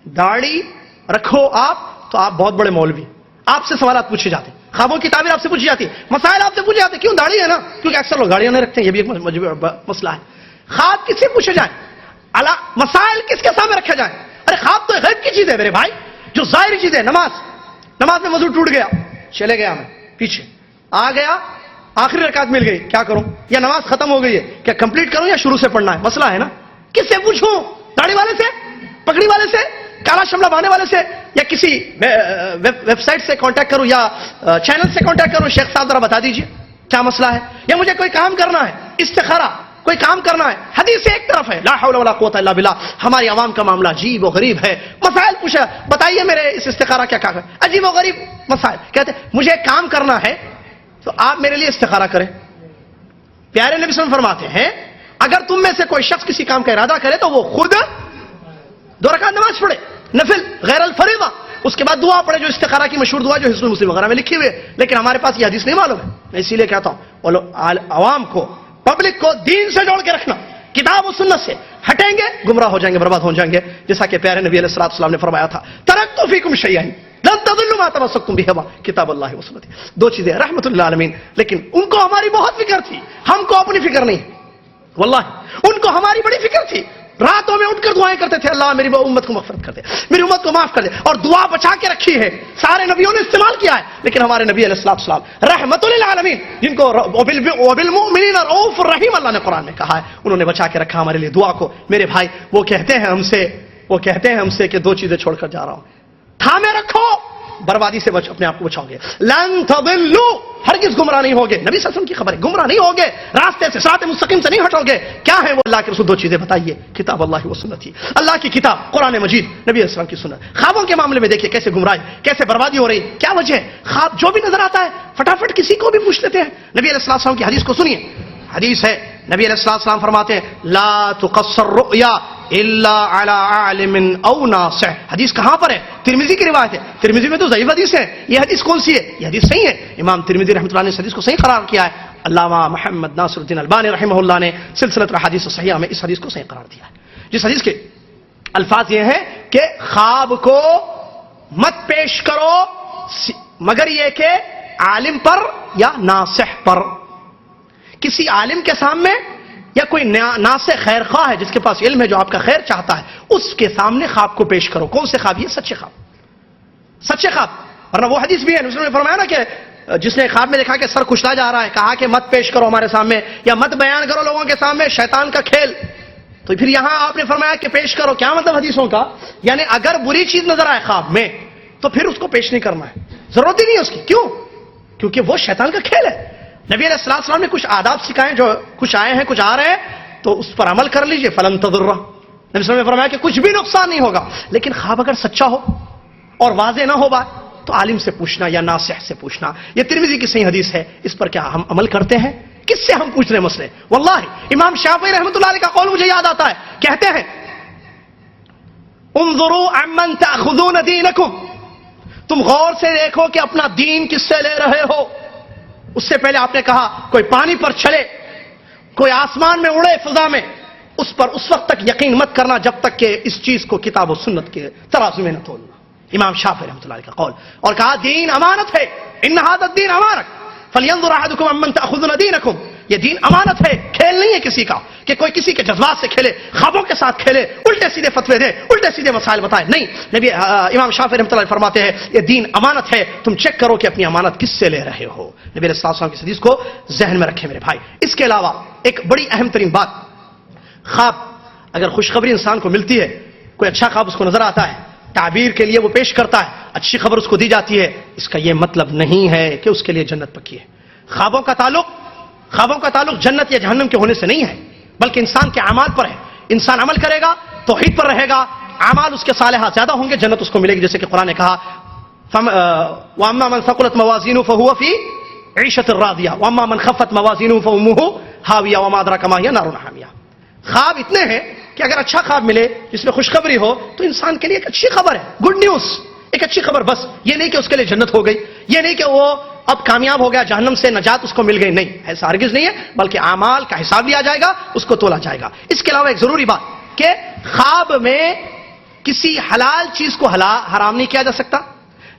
داڑھی رکھو آپ تو آپ بہت بڑے مولوی، آپ سے سوالات پوچھے جاتے ہیں، خوابوں کی تعبیر آپ سے پوچھی جاتی ہے، مسائل آپ سے پوچھے جاتے ہیں. کیوں؟ داڑھی ہے نا، کیونکہ اکثر لوگ داڑیاں نہیں رکھتے ہیں، یہ بھی ایک مسئلہ ہے. خواب کس سے پوچھے جائیں؟ مسائل کس کے سامنے رکھے جائیں؟ ارے خواب تو غیب کی چیز ہے میرے بھائی، جو ظاہری چیز ہے. نماز میں وضو ٹوٹ گیا، چلے گیا میں پیچھے آ گیا، آخری رکعت مل گئی، کیا کروں؟ یا نماز ختم ہو گئی ہے، کیا کمپلیٹ کروں یا شروع سے پڑھنا ہے؟ مسئلہ ہے نا. کس سے پوچھوں؟ داڑھی والے سے، پگڑی والے سے، کالا شملہ باندھنے والے سے، یا کسی ویب سائٹ سے کانٹیکٹ کروں یا چینل سے کانٹیکٹ کروں؟ شیخ صاحب ذرا بتا دیجئے کیا مسئلہ ہے. یا مجھے کوئی کام کرنا ہے، استخارہ کوئی کام کرنا ہے. حدیث ایک طرف ہے، لا حول ولا قوت الا باللہ. ہماری عوام کا معاملہ عجیب و غریب ہے. مسائل پوچھا، بتائیے میرے اس استخارہ کیا کام ہے؟ عجیب و غریب مسائل. کہتے ہیں مجھے کام کرنا ہے تو آپ میرے لیے استخارہ کریں. پیارے نبی صلی اللہ علیہ وسلم فرماتے ہیں اگر تم میں سے کوئی شخص کسی کام کا ارادہ کرے تو وہ خود 2 رکعت نماز پڑھے نفل غیر الفریضہ، اس کے بعد دعا پڑھے جو استخارہ کی مشہور دعا جو حصن مسلم وغیرہ میں لکھی ہوئی ہے. لیکن ہمارے پاس یہ حدیث نہیں معلوم ہے. میں اسی لیے کہتا ہوں عوام کو، پبلک کو دین سے جوڑ کے رکھنا. کتاب و سنت سے ہٹیں گے گمراہ ہو جائیں گے، برباد ہو جائیں گے. جیسا کہ پیارے نبی علیہ الصلوۃ والسلام نے فرمایا تھا ترکت فیکم شیئین لن تضلوا ما تمسکتم بہما کتاب اللہ و سنتی. 2 چیزیں رحمت للعالمین. لیکن ان کو ہماری بہت فکر تھی، ہم کو اپنی فکر نہیں. واللہ ان کو ہماری بڑی فکر تھی. راتوں میں اٹھ کر دعائیں کرتے تھے، اللہ میری امت کو مغفرت کر دے، میری امت کو معاف کر دے. اور دعا بچا کے رکھی ہے، سارے نبیوں نے استعمال کیا ہے. لیکن ہمارے نبی علیہ الصلوۃ والسلام رحمت للعالمین، جن کو وبالمؤمنین رؤوف رحیم اللہ نے قرآن میں کہا ہے، انہوں نے بچا کے رکھا ہمارے لیے دعا کو. میرے بھائی وہ کہتے ہیں ہم سے کہ 2 چیزیں چھوڑ کر جا رہا ہوں، تھامے رکھو، بربادی سے اپنے آپ کو بچاؤ گے. لن تضلوا، ہرگز گمراہ نہیں ہوگے. نبی صلی اللہ علیہ وسلم کی خبر ہے، گمراہ نہیں ہوگے، راستے سے صراط مستقیم سے نہیں ہٹو گے. کیا ہے وہ؟ اللہ کے رسول 2 چیزیں بتائیے، کتاب اللہ و سنتی، اللہ کی کتاب قرآن مجید، نبی علیہ السلام کی سنت. خوابوں کے معاملے میں دیکھیے کیسے گمراہی، کیسے بربادی ہو رہی. کیا وجہ ہے؟ خواب جو بھی نظر آتا ہے فٹافٹ کسی کو بھی پوچھ لیتے ہیں. نبی علیہ السلام کی حدیث کو سنیے. حدیث ہے، نبی علیہ السلام فرماتے ہیں لا تقصر رؤیا الا علی عالم او ناصح. حدیث کہاں پر ہے؟ ترمذی کی روایت ہے. ترمذی میں تو ضعیف حدیث ہے، یہ حدیث کون سی ہے؟ یہ حدیث صحیح ہے. امام ترمذی رحمۃ اللہ نے اس حدیث کو صحیح قرار کیا ہے. علامہ محمد ناصر الدین البانی رحمہ اللہ نے سلسلۃ الاحادیث الصحیحہ میں اس حدیث کو صحیح قرار دیا ہے. جس حدیث کے الفاظ یہ ہیں کہ خواب کو مت پیش کرو مگر یہ کہ عالم پر یا ناصح پر. کسی عالم کے سامنے یا کوئی ناصح خیر خواہ ہے جس کے پاس علم ہے، جو آپ کا خیر چاہتا ہے، اس کے سامنے خواب کو پیش کرو. کون سے خواب؟ یہ سچے خواب، سچے خواب. ورنہ وہ حدیث بھی ہے، اس نے فرمایا نا کہ جس نے خواب میں دیکھا کہ سر کچلا جا رہا ہے، کہا کہ مت پیش کرو ہمارے سامنے یا مت بیان کرو لوگوں کے سامنے، شیطان کا کھیل. تو پھر یہاں آپ نے فرمایا کہ پیش کرو. کیا مطلب حدیثوں کا؟ یعنی اگر بری چیز نظر آئے خواب میں تو پھر اس کو پیش نہیں کرنا ہے، ضرورت ہی نہیں ہے اس کی. کیوں؟ کیونکہ وہ شیطان کا کھیل ہے. نبی علیہ السلام نے کچھ آداب سکھائے، جو کچھ آئے ہیں کچھ آ رہے ہیں تو اس پر عمل کر لیجئے. فلن تضر، نبی صلی اللہ علیہ وسلم نے فرمایا کہ کچھ بھی نقصان نہیں ہوگا. لیکن خواب اگر سچا ہو اور واضح نہ ہو بات تو عالم سے پوچھنا یا ناصح سے پوچھنا. یہ ترمذی کی صحیح حدیث ہے. اس پر کیا ہم عمل کرتے ہیں؟ کس سے ہم پوچھ رہے ہیں مسئلے؟ واللہ امام شافعی رحمۃ اللہ علیہ کا قول مجھے یاد آتا ہے. کہتے ہیں انظروا عمن تأخذون دینکم، تم غور سے دیکھو کہ اپنا دین کس سے لے رہے ہو. اس سے پہلے آپ نے کہا کوئی پانی پر چلے، کوئی آسمان میں اڑے فضا میں، اس پر اس وقت تک یقین مت کرنا جب تک کہ اس چیز کو کتاب و سنت کے ترازو میں نہ تولنا. امام شافعی رحمۃ اللہ علیہ کا قول. اور کہا دین امانت ہے، ان ھذا الدین امانت فلینظر احدکم عمن تأخذون دینکم. یہ دین امانت ہے، کھیل نہیں ہے کسی کا کہ کوئی کسی کے جذبات سے کھیلے، خوابوں کے ساتھ کھیلے، الٹے سیدھے فتوے دے، الٹے سیدھے مسائل بتائے. نہیں، نبی امام شافعی رحمۃ اللہ علیہ فرماتے ہیں یہ دین امانت ہے، تم چیک کرو کہ اپنی امانت کس سے لے رہے ہو. نبی علیہ السلام کی حدیث کو ذہن میں رکھیں میرے بھائی. اس کے علاوہ ایک بڑی اہم ترین بات، خواب اگر خوشخبری انسان کو ملتی ہے، کوئی اچھا خواب اس کو نظر آتا ہے، تعبیر کے لیے وہ پیش کرتا ہے، اچھی خبر اس کو دی جاتی ہے، اس کا یہ مطلب نہیں ہے کہ اس کے لیے جنت پکی ہے. خوابوں کا تعلق جنت یا جہنم کے ہونے سے نہیں ہے، بلکہ انسان کے اعمال پر ہے. انسان عمل کرے گا، توحید پر رہے گا، اعمال اس کے صالحات زیادہ ہوں گے، جنت اس کو ملے گی. جیسے کہ قرآن نے کہا وَأَمَّا مَنْ ثَقُلَتْ مَوَازِينُهُ فَهُوَ فِي عِيشَةٍ رَاضِيَةٍ وَأَمَّا مَنْ خَفَّتْ مَوَازِينُهُ فَأُمُّهُ هَاوِيَةٌ وَمَا أَدْرَاكَ مَا هِيَ نَارٌ حَامِيَةٌ. خواب اتنے ہیں کہ اگر اچھا خواب ملے جس میں خوشخبری ہو تو انسان کے لیے ایک اچھی خبر ہے، گڈ نیوز، ایک اچھی خبر. بس یہ نہیں کہ اس کے لیے جنت ہو گئی، یہ نہیں کہ وہ اب کامیاب ہو گیا، جہنم سے نجات اس کو مل گئی. نہیں، ایسا ہرگز نہیں ہے، بلکہ اعمال کا حساب لیا جائے گا، اس کو تولا جائے گا. اس کے علاوہ ایک ضروری بات کہ خواب میں کسی حلال چیز کو حرام نہیں کیا جا سکتا،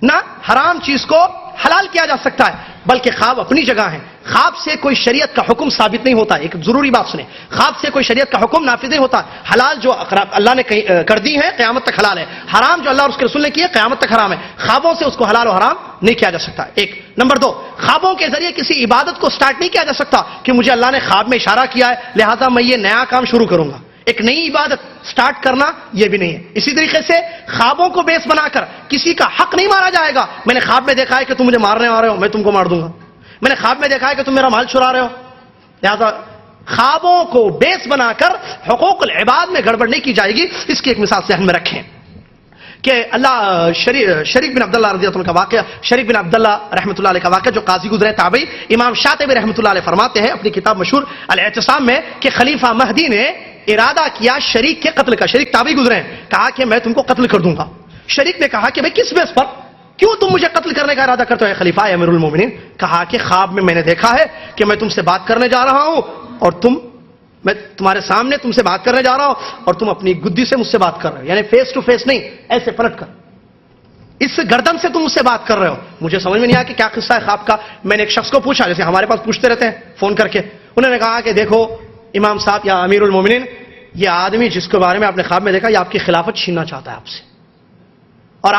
نہ حرام چیز کو حلال کیا جا سکتا ہے، بلکہ خواب اپنی جگہ ہے. خواب سے کوئی شریعت کا حکم ثابت نہیں ہوتا. ایک ضروری بات سنیں، خواب سے کوئی شریعت کا حکم نافذ نہیں ہوتا. حلال جو اللہ نے کر دی ہے قیامت تک حلال ہے، حرام جو اللہ اور اس کے رسول نے کی ہے قیامت تک حرام ہے. خوابوں سے اس کو حلال و حرام نہیں کیا جا سکتا. ایک نمبر دو، خوابوں کے ذریعے کسی عبادت کو سٹارٹ نہیں کیا جا سکتا کہ مجھے اللہ نے خواب میں اشارہ کیا ہے لہذا میں یہ نیا کام شروع کروں گا. ایک نئی عبادت سٹارٹ کرنا یہ بھی نہیں ہے. اسی طریقے سے خوابوں کو بیس بنا کر کسی کا حق نہیں مارا جائے گا. میں نے خواب میں دیکھا ہے کہ تم مجھے مارنے آ رہے ہو، میں تم کو مار دوں گا. میں نے خواب میں دیکھا ہے کہ تم میرا مال چرا رہے ہو. لہذا خوابوں کو بیس بنا کر حقوق العباد میں گڑبڑ نہیں کی جائے گی. اس کی ایک مثال ذہن میں رکھیں کہ اللہ شریک بن عبداللہ رضی اللہ عنہ کا واقعہ، شریک بن عبداللہ رحمۃ اللہ علیہ کا واقعہ جو قاضی گزرے تابعی، امام شاطبی رحمۃ اللہ علیہ فرماتے ہیں اپنی کتاب مشہور الاعتصام میں کہ خلیفہ مہدی نے ارادہ کیا شریک کے قتل کا. شریک تابعی گزرے ہیں، کہا کہ میں تم کو قتل کر دوں گا. شریک نے کہا کہ بھئی کس بیس پر، کیوں تم مجھے قتل کرنے کا ارادہ کرتے ہو خلیفہ امیر المومنین؟ کہا کہ خواب میں نے دیکھا ہے کہ میں تم سے بات کرنے جا رہا ہوں اور میں تمہارے سامنے تم سے بات کرنے جا رہا ہوں اور تم اپنی گدی سے مجھ سے بات کر رہے ہو، یعنی فیس ٹو فیس نہیں، ایسے پلٹ کر اس گردن سے تم مجھ سے بات کر رہے ہو. مجھے سمجھ میں نہیں آیا کہ کیا قصہ ہے خواب کا. میں نے ایک شخص کو پوچھا، جیسے ہمارے پاس پوچھتے رہتے ہیں فون کر کے. انہوں نے کہا کہ دیکھو امام صاحب یا امیر المومنین، یہ آدمی جس کے بارے میں آپ نے خواب میں دیکھا یہ آپ کی خلافت چھیننا چاہتا ہے آپ سے، اور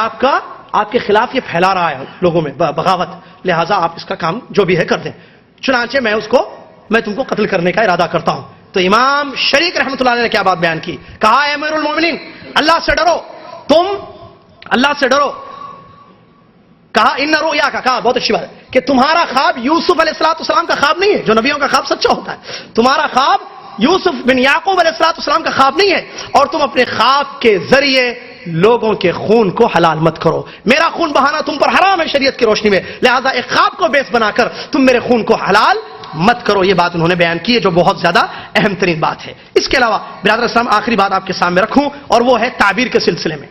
آپ کے خلاف یہ پھیلا رہا ہے لوگوں میں بغاوت، لہٰذا آپ اس کا کام جو بھی ہے کر دیں. چنانچہ میں تم کو قتل کرنے کا ارادہ کرتا ہوں. تو امام شریک رحمۃ اللہ علیہ نے کیا بات بیان کی؟ کہا اے امیر المومنین اللہ سے ڈرو، تم اللہ سے ڈرو. کہا ان رؤیا کا، کہا بہت اچھی بات ہے کہ تمہارا خواب یوسف علیہ السلام کا خواب نہیں ہے، جو نبیوں کا خواب سچا ہوتا ہے. تمہارا خواب یوسف بن یعقوب علیہ السلام کا خواب نہیں ہے، اور تم اپنے خواب کے ذریعے لوگوں کے خون کو حلال مت کرو. میرا خون بہانا تم پر حرام ہے شریعت کی روشنی میں، لہذا ایک خواب کو بیس بنا کر تم میرے خون کو حلال مت کرو. یہ بات انہوں نے بیان کی ہے جو بہت زیادہ اہم ترین بات ہے. اس کے علاوہ برادر اسلام آخری بات آپ کے سامنے رکھوں اور وہ ہے تعبیر کے سلسلے میں.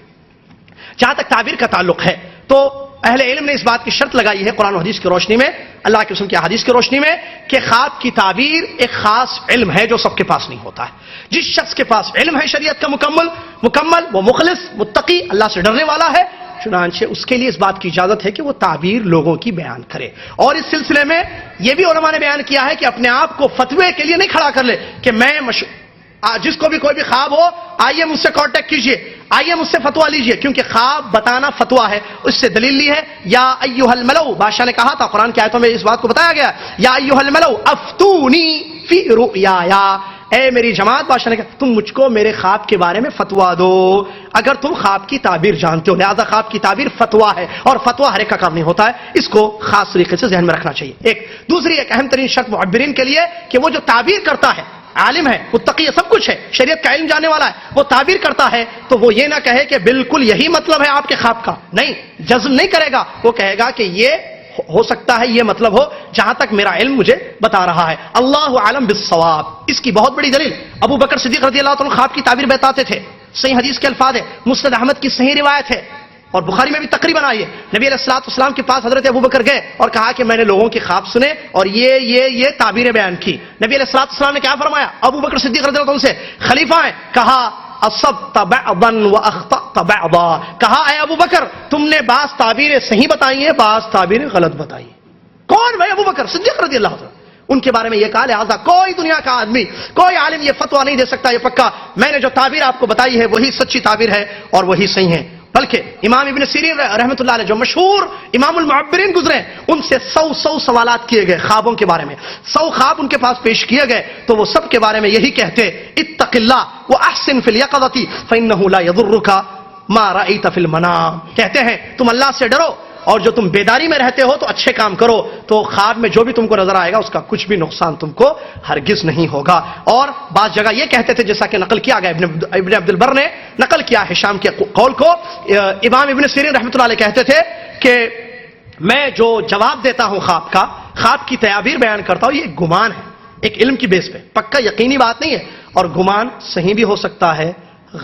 جہاں تک تعبیر کا تعلق ہے تو اہل علم نے اس بات کی شرط لگائی ہے قرآن و حدیث کی روشنی میں، اللہ کے رسول کی حدیث کی روشنی میں، کہ خواب کی تعبیر ایک خاص علم ہے جو سب کے پاس نہیں ہوتا ہے. جس شخص کے پاس علم ہے شریعت کا مکمل وہ مخلص متقی اللہ سے ڈرنے والا ہے، چنانچہ اس کے لیے اس بات کی اجازت ہے کہ وہ تعبیر لوگوں کی بیان کرے. اور اس سلسلے میں یہ بھی علماء نے بیان کیا ہے کہ اپنے آپ کو فتوے کے لیے نہیں کھڑا کر لے کہ میں جس کو بھی کوئی بھی خواب ہو آئیے مجھ سے کانٹیکٹ کیجئے، آئیے مجھ سے فتوا لیجئے، کیونکہ خواب بتانا فتوا ہے. اس سے دلیل لی ہے یا ایھا الملؤ، بادشاہ نے کہا تھا قرآن کی آیتوں میں اس بات کو بتایا گیا یا ایھا الملؤ افتونی فی رؤیایا، اے میری جماعت، بادشاہ نے کہا تم مجھ کو میرے خواب کے بارے میں فتوا دو اگر تم خواب کی تعبیر جانتے ہو. لہذا خواب کی تعبیر فتوا ہے اور فتوا ہر ایک کا کام نہیں ہوتا ہے، اس کو خاص طریقے سے ذہن میں رکھنا چاہیے. دوسری ایک اہم ترین شرط معبرین کے لیے کہ وہ جو تعبیر کرتا ہے عالم ہے، متقی ہے، سب کچھ ہے، شریعت کا علم جاننے والا ہے، وہ تعبیر کرتا ہے تو وہ یہ نہ کہے کہ بالکل یہی مطلب ہے آپ کے خواب کا، نہیں، جزم نہیں کرے گا. وہ کہے گا کہ یہ ہو سکتا ہے یہ مطلب ہو جہاں تک میرا علم مجھے بتا رہا ہے، اللہ عالم بالصواب. اس کی بہت بڑی دلیل ابو بکر صدیق رضی اللہ عنہ خواب کی تعبیر بتاتے تھے. صحیح حدیث کے الفاظ ہے، مسند احمد کی صحیح روایت ہے اور بخاری میں بھی تقریباً آئی ہے. نبی علیہ الصلوۃ والسلام کے پاس حضرت ابو بکر گئے اور کہا کہ میں نے لوگوں کے خواب سنے اور یہ تعبیریں بیان کی. نبی علیہ الصلوۃ والسلام نے کیا فرمایا؟ ابو بکر صدیق رضی اللہ عنہ سے خلیفہ ہیں، کہا اصبت بعضا واخطأت بعضا، کہا اے ابو بکر تم نے بعض تعبیریں صحیح بتائی ہیں، بعض تعبیریں غلط بتائی. کون بھائی؟ ابو بکر صدیق رضی اللہ عنہ. ان کے بارے میں یہ کہا لہذا کوئی دنیا کا آدمی، کوئی عالم یہ فتویٰ نہیں دے سکتا یہ پکا میں نے جو تعبیر آپ کو بتائی ہے وہی سچی تعبیر ہے اور وہی صحیح ہے. بلکہ امام ابن سیرین رحمۃ اللہ علیہ جو مشہور امام المعبرین گزرے، ان سے 100 سوالات کیے گئے خوابوں کے بارے میں، 100 خواب ان کے پاس پیش کیے گئے تو وہ سب کے بارے میں یہی کہتے اتق اللہ واحسن فی الیقظۃ فانہ لا یضرک ما رأیت فی المنام. کہتے ہیں تم اللہ سے ڈرو اور جو تم بیداری میں رہتے ہو تو اچھے کام کرو تو خواب میں جو بھی تم کو نظر آئے گا اس کا کچھ بھی نقصان تم کو ہرگز نہیں ہوگا. اور بعض جگہ یہ کہتے تھے جیسا کہ نقل کیا گیا ابن عبد البر نے نقل کیا ہشام کے قول کو، امام ابن سیرین رحمۃ اللہ علیہ کہتے تھے کہ میں جو جواب دیتا ہوں خواب کی تعبیر بیان کرتا ہوں یہ ایک گمان ہے، ایک علم کی بیس پہ، پکا یقینی بات نہیں ہے، اور گمان صحیح بھی ہو سکتا ہے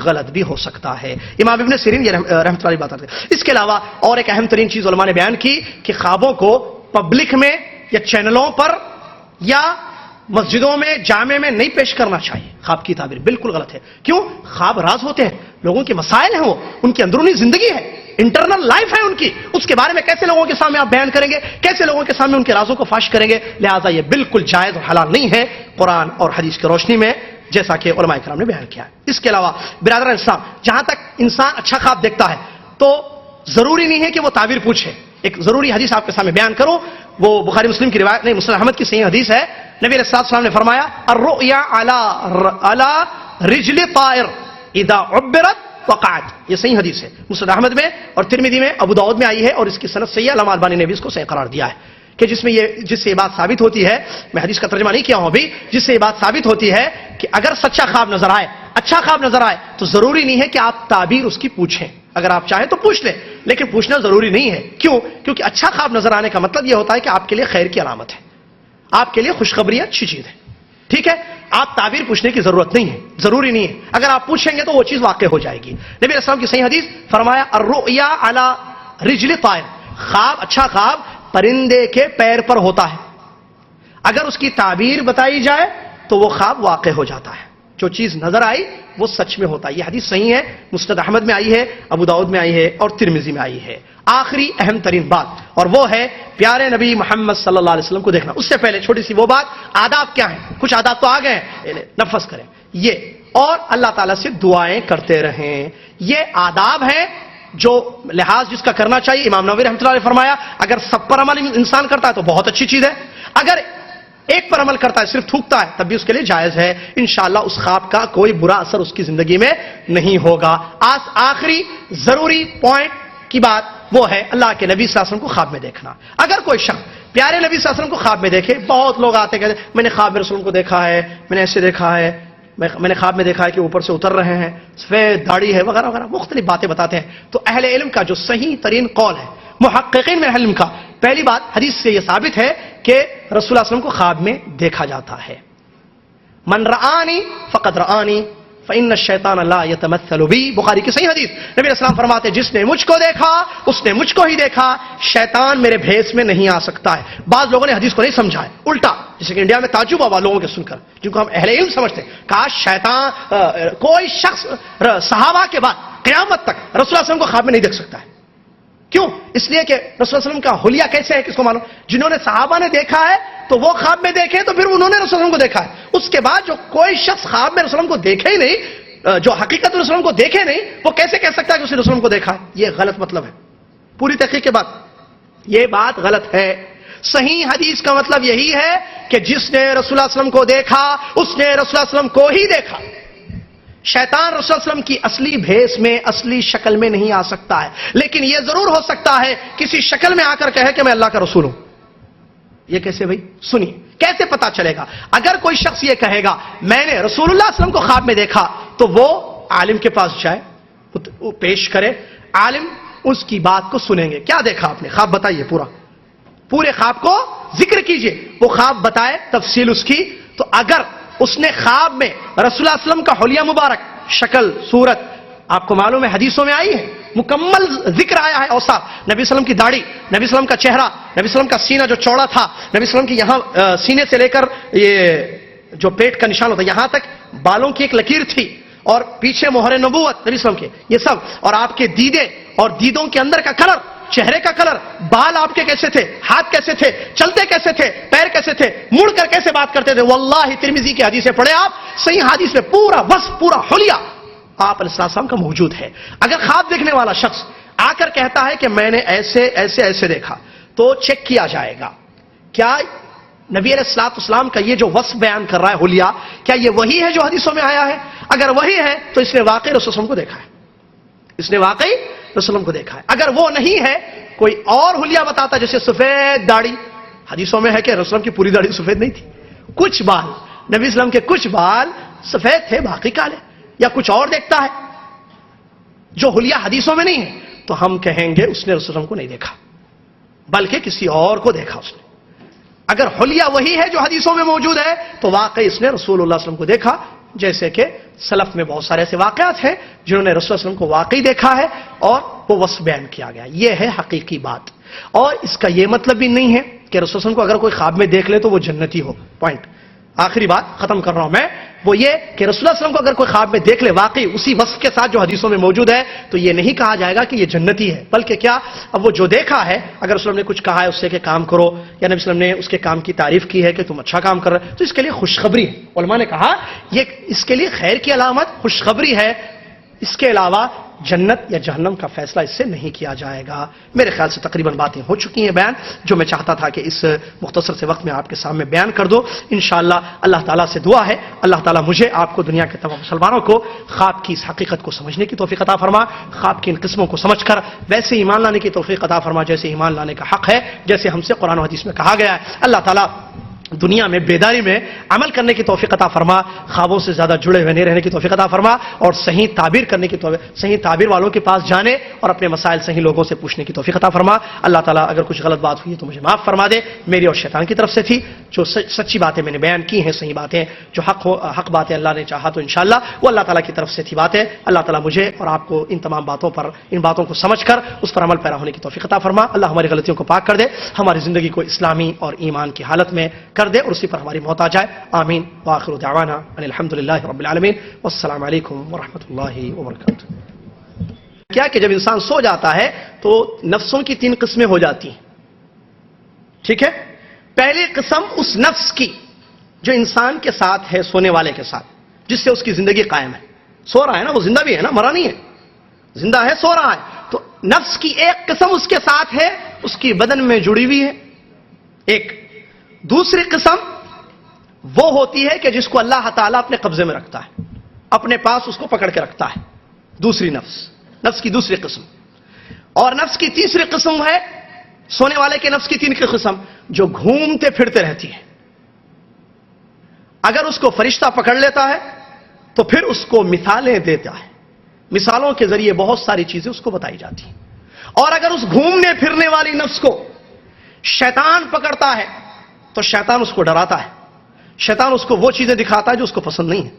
غلط بھی ہو سکتا ہے. امام ابن سیرین یہ رحمۃ اللہ بات کرتے ہیں. اس کے علاوہ اور ایک اہم ترین چیز علماء نے بیان کی کہ خوابوں کو پبلک میں یا چینلوں پر یا مسجدوں میں جامع میں نہیں پیش کرنا چاہیے. خواب کی تعبیر بالکل غلط ہے. کیوں؟ خواب راز ہوتے ہیں, لوگوں کے مسائل ہیں, وہ ان کی اندرونی زندگی ہے, انٹرنل لائف ہے ان کی, اس کے بارے میں کیسے لوگوں کے سامنے آپ بیان کریں گے, کیسے لوگوں کے سامنے ان کے رازوں کو فاش کریں گے؟ لہٰذا یہ بالکل جائز اور حلال نہیں ہے قرآن اور حدیث کی روشنی میں, جیسا کہ علماء کرام نے بیان کیا ہے. اس کے علاوہ برادران اسلام, جہاں تک انسان اچھا خواب دیکھتا ہے تو ضروری نہیں ہے کہ وہ تعبیر پوچھے. ایک ضروری حدیث آپ کے سامنے بیان کروں, وہ بخاری مسلم کی روایت نہیں, مسلم احمد کی صحیح حدیث ہے. نبی علیہ السلام نے فرمایا الرؤیا علی رجل طائر اذا عبرت وقعت. یہ صحیح حدیث ہے, مسلم احمد میں اور ترمذی میں, ابو داؤد میں آئی ہے, اور اس کی سند صحیح ہے. علامہ البانی نے بھی اس کو صحیح قرار دیا ہے کہ جس سے یہ بات ثابت ہوتی ہے, میں حدیث کا ترجمہ نہیں کیا ہوں ابھی, جس سے یہ بات ثابت ہوتی ہے کہ اگر سچا خواب نظر آئے, اچھا خواب نظر آئے, تو ضروری نہیں ہے کہ آپ تعبیر اس کی پوچھیں. اگر آپ چاہیں تو پوچھ لیں, لیکن پوچھنا ضروری نہیں ہے. کیوں؟ کیونکہ اچھا خواب نظر آنے کا مطلب یہ ہوتا ہے کہ آپ کے لیے خیر کی علامت ہے, آپ کے لیے خوشخبری اچھی چیز ہے. ٹھیک ہے, آپ تعبیر پوچھنے کی ضرورت نہیں ہے, ضروری نہیں ہے. اگر آپ پوچھیں گے تو وہ چیز واقع ہو جائے گی. نبی علیہ السلام کی صحیح حدیث فرمایا الرؤیا علی رجل طائر, خواب, اچھا خواب پرندے کے پیر پر ہوتا ہے. اگر اس کی تعبیر بتائی جائے تو وہ خواب واقع ہو جاتا ہے. جو چیز نظر آئی وہ سچ میں ہوتا ہے. یہ حدیث صحیح ہے, مسند احمد میں آئی ہے, ابو داؤد میں آئی ہے, اور ترمذی میں آئی ہے. آخری اہم ترین بات, اور وہ ہے پیارے نبی محمد صلی اللہ علیہ وسلم کو دیکھنا. اس سے پہلے چھوٹی سی وہ بات, آداب کیا ہیں؟ کچھ آداب تو آ گئے ہیں, نفذ کریں یہ, اور اللہ تعالیٰ سے دعائیں کرتے رہیں. یہ آداب ہیں جو لحاظ جس کا کرنا چاہیے. امام نووی رحمۃ اللہ علیہ فرمایا اگر سب پر عمل انسان کرتا ہے تو بہت اچھی چیز ہے, اگر ایک پر عمل کرتا ہے, صرف تھوکتا ہے, تب بھی اس کے لیے جائز ہے. انشاءاللہ اس خواب کا کوئی برا اثر اس کی زندگی میں نہیں ہوگا. آخری ضروری پوائنٹ کی بات وہ ہے اللہ کے نبی صلی اللہ علیہ وسلم کو خواب میں دیکھنا. اگر کوئی شخص پیارے نبی صلی اللہ علیہ وسلم کو خواب میں دیکھے, بہت لوگ آتے کہتے ہیں میں نے خواب میں رسول کو دیکھا ہے, میں نے ایسے دیکھا ہے, میں نے خواب میں دیکھا ہے کہ اوپر سے اتر رہے ہیں, سفید داڑھی ہے, وغیرہ وغیرہ مختلف باتیں بتاتے ہیں. تو اہل علم کا جو صحیح ترین قول ہے, محققین میں اہل علم کا, پہلی بات حدیث سے یہ ثابت ہے کہ رسول اللہ صلی اللہ علیہ وسلم کو خواب میں دیکھا جاتا ہے. من رآنی فقد رآنی فإن الشیطان لا يتمثل بی, بخاری کی صحیح حدیث. نبی علیہ السلام فرماتے جس نے مجھ کو دیکھا اس نے مجھ کو ہی دیکھا, شیطان میرے بھیس میں نہیں آ سکتا ہے. بعض لوگوں نے حدیث کو نہیں سمجھا ہے, الٹا, جیسے کہ انڈیا میں تعجب ہوا لوگوں کے سن کر, جن کو ہم اہل علم سمجھتے ہیں, کاش شیطان کوئی شخص صحابہ کے بعد قیامت تک رسول اللہ صلی اللہ علیہ وسلم کو خواب میں نہیں دیکھ سکتا ہے. کیوں؟ اس لیے کہ رسول اللہ صلی اللہ علیہ وسلم کا حلیہ کیسے ہے, کس کو معلوم؟ جنہوں نے صحابہ نے دیکھا ہے تو وہ خواب میں دیکھے تو پھر انہوں نے رسول اللہ صلی اللہ علیہ وسلم کو دیکھا ہے. اس کے بعد جو کوئی شخص خواب میں رسول اللہ صلی اللہ علیہ وسلم کو دیکھے ہی نہیں, جو حقیقت رسول اللہ صلی اللہ علیہ وسلم کو دیکھے نہیں, وہ کیسے کہہ سکتا ہے کہ اس نے رسول اللہ علیہ وسلم کو دیکھا؟ یہ غلط مطلب ہے. پوری تحقیق کے بعد یہ بات غلط ہے. صحیح حدیث کا مطلب یہی ہے کہ جس نے رسول اللہ صلی اللہ علیہ وسلم کو دیکھا اس نے رسول اللہ صلی اللہ علیہ وسلم کو ہی دیکھا. شیطان رسول اللہ صلی اللہ علیہ وسلم کی اصلی بھیس میں, اصلی شکل میں نہیں آ سکتا ہے, لیکن یہ ضرور ہو سکتا ہے کسی شکل میں آ کر کہے کہ میں اللہ کا رسول ہوں. یہ کیسے بھائی؟ سنیے, کیسے پتا چلے گا؟ اگر کوئی شخص یہ کہے گا میں نے رسول اللہ صلی اللہ علیہ وسلم کو خواب میں دیکھا, تو وہ عالم کے پاس جائے, وہ پیش کرے, عالم اس کی بات کو سنیں گے. کیا دیکھا آپ نے؟ خواب بتائیے, پورے خواب کو ذکر کیجئے, وہ خواب بتائے تفصیل اس کی. تو اگر اس نے خواب میں رسول اللہ صلی اللہ علیہ وسلم کا حلیہ مبارک, شکل, صورت, آپ کو معلوم ہے حدیثوں میں آئی ہے, مکمل ذکر آیا ہے اوصاف, نبی صلی اللہ علیہ وسلم کی داڑھی, نبی صلی اللہ علیہ وسلم کا چہرہ, نبی صلی اللہ علیہ وسلم کا سینہ جو چوڑا تھا, نبی صلی اللہ علیہ وسلم کی یہاں سینے سے لے کر یہ جو پیٹ کا نشان ہوتا ہے یہاں تک بالوں کی ایک لکیر تھی, اور پیچھے مہر نبوت نبی صلی اللہ علیہ وسلم کے, یہ سب, اور آپ کے دیدے اور دیدوں کے اندر کا کلر, چہرے کا کلر, بال آپ کے کیسے تھے, ہاتھ کیسے تھے, چلتے کیسے تھے, پیر کیسے تھے, مڑ کر کیسے بات کرتے تھے. واللہ ترمذی کی حدیثیں پڑھے آپ, صحیح حدیث میں پورا وصف, پورا حلیہ آپ علیہ السلام کا موجود ہے. اگر خواب دیکھنے والا شخص آ کر کہتا ہے کہ میں نے ایسے ایسے ایسے دیکھا, تو چیک کیا جائے گا کیا نبی علیہ الصلوۃ والسلام کا یہ جو وصف بیان کر رہا ہے حلیہ, کیا یہ وہی ہے جو حدیثوں میں آیا ہے؟ اگر وہی ہے تو اس نے واقعی رسول اللہ صلی اللہ علیہ وسلم کو دیکھا ہے, اس نے واقعی رسول اللہ صلی اللہ علیہ وسلم کو دیکھا ہے. اگر وہ نہیں ہے, کوئی اور حلیہ بتاتا, جیسے سفید داڑھی, حدیثوں میں ہے کہ رسول اللہ علیہ وسلم کی پوری داڑھی سفید نہیں تھی, کچھ بال, نبی صلی اللہ علیہ وسلم کے کچھ بال سفید تھے باقی کالے, یا کچھ اور دیکھتا ہے جو حلیہ حدیثوں میں نہیں ہے, تو ہم کہیں گے اس نے رسول اللہ علیہ وسلم کو نہیں دیکھا بلکہ کسی اور کو دیکھا اس نے. اگر حلیہ وہی ہے جو حدیثوں میں موجود ہے تو واقعی اس نے رسول اللہ صلی اللہ علیہ وسلم کو دیکھا, جیسے کہ سلف میں بہت سارے ایسے واقعات ہیں جنہوں نے رسول اللہ صلی اللہ علیہ وسلم کو واقعی دیکھا ہے اور وہ وصف بیان کیا گیا. یہ ہے حقیقی بات. اور اس کا یہ مطلب بھی نہیں ہے کہ رسول اللہ صلی اللہ علیہ وسلم کو اگر کوئی خواب میں دیکھ لے تو وہ جنتی ہو. پوائنٹ آخری بات ختم کر رہا ہوں میں، وہ یہ کہ رسول اللہ صلی اللہ علیہ وسلم کو اگر کوئی خواب میں دیکھ لے واقعی اسی وصف کے ساتھ جو حدیثوں میں موجود ہے، تو یہ نہیں کہا جائے گا کہ یہ جنتی ہے، بلکہ کیا، اب وہ جو دیکھا ہے، اگر رسول اللہ نے کچھ کہا ہے اس سے کہ کام کرو، یا نبی صلی اللہ علیہ وسلم نے اس کے کام کی تعریف کی ہے کہ تم اچھا کام کر رہے ہو، تو اس کے لیے خوشخبری ہے۔ علماء نے کہا یہ اس کے لیے خیر کی علامت خوشخبری ہے، اس کے علاوہ جنت یا جہنم کا فیصلہ اس سے نہیں کیا جائے گا۔ میرے خیال سے تقریباً باتیں ہو چکی ہیں بیان، جو میں چاہتا تھا کہ اس مختصر سے وقت میں آپ کے سامنے بیان کر دو۔ انشاءاللہ اللہ تعالیٰ سے دعا ہے اللہ تعالیٰ مجھے آپ کو دنیا کے تمام مسلمانوں کو خواب کی اس حقیقت کو سمجھنے کی توفیق عطا فرما، خواب کی ان قسموں کو سمجھ کر ویسے ایمان لانے کی توفیق عطا فرما جیسے ایمان لانے کا حق ہے، جیسے ہم سے قرآن و حدیث میں کہا گیا ہے۔ اللہ تعالیٰ دنیا میں بیداری میں عمل کرنے کی توفیق عطا فرما، خوابوں سے زیادہ جڑے ہوئے نہیں رہنے کی توفیق عطا فرما، اور صحیح تعبیر کرنے کی توفیق، صحیح تعبیر والوں کے پاس جانے اور اپنے مسائل صحیح لوگوں سے پوچھنے کی توفیق عطا فرما۔ اللہ تعالیٰ اگر کچھ غلط بات ہوئی تو مجھے معاف فرما دے، میری اور شیطان کی طرف سے تھی۔ جو سچی باتیں میں نے بیان کی ہیں، صحیح باتیں جو حق باتیں اللہ نے چاہا تو انشاءاللہ وہ اللہ تعالیٰ کی طرف سے تھی باتیں۔ اللہ تعالیٰ مجھے اور آپ کو ان تمام باتوں پر، ان باتوں کو سمجھ کر اس پر عمل پیرا ہونے کی توفیق عطا فرما۔ اللہ ہماری غلطیوں کو پاک کر دے، ہماری زندگی کو اسلامی اور ایمان کی حالت میں کر دے، اور اسی پر ہماری موت آ جائے۔ آمین وآخر دعوانا ان الحمدللہ رب العالمین والسلام علیکم ورحمۃ اللہ وبرکاتہ۔ کیا کہ جب انسان سو جاتا ہے تو نفسوں کی 3 قسمیں ہو جاتی ہیں، ٹھیک ہے؟ پہلی قسم اس نفس کی جو انسان کے ساتھ ہے، سونے والے کے ساتھ، جس سے اس کی زندگی قائم ہے۔ سو رہا ہے نا، وہ زندہ بھی ہے نا، مرا نہیں ہے، زندہ ہے، سو رہا ہے۔ تو نفس کی ایک قسم اس کے ساتھ ہے، اس کی بدن میں جڑی ہوئی ہے ایک۔ دوسری قسم وہ ہوتی ہے کہ جس کو اللہ تعالیٰ اپنے قبضے میں رکھتا ہے، اپنے پاس اس کو پکڑ کے رکھتا ہے، دوسری نفس کی دوسری قسم۔ اور نفس کی تیسری قسم ہے، سونے والے کے نفس کی 3 کی قسم، جو گھومتے پھرتے رہتی ہے۔ اگر اس کو فرشتہ پکڑ لیتا ہے تو پھر اس کو مثالیں دیتا ہے، مثالوں کے ذریعے بہت ساری چیزیں اس کو بتائی جاتی ہیں۔ اور اگر اس گھومنے پھرنے والی نفس کو شیطان پکڑتا ہے تو شیطان اس کو ڈراتا ہے، شیطان اس کو وہ چیزیں دکھاتا ہے جو اس کو پسند نہیں ہے،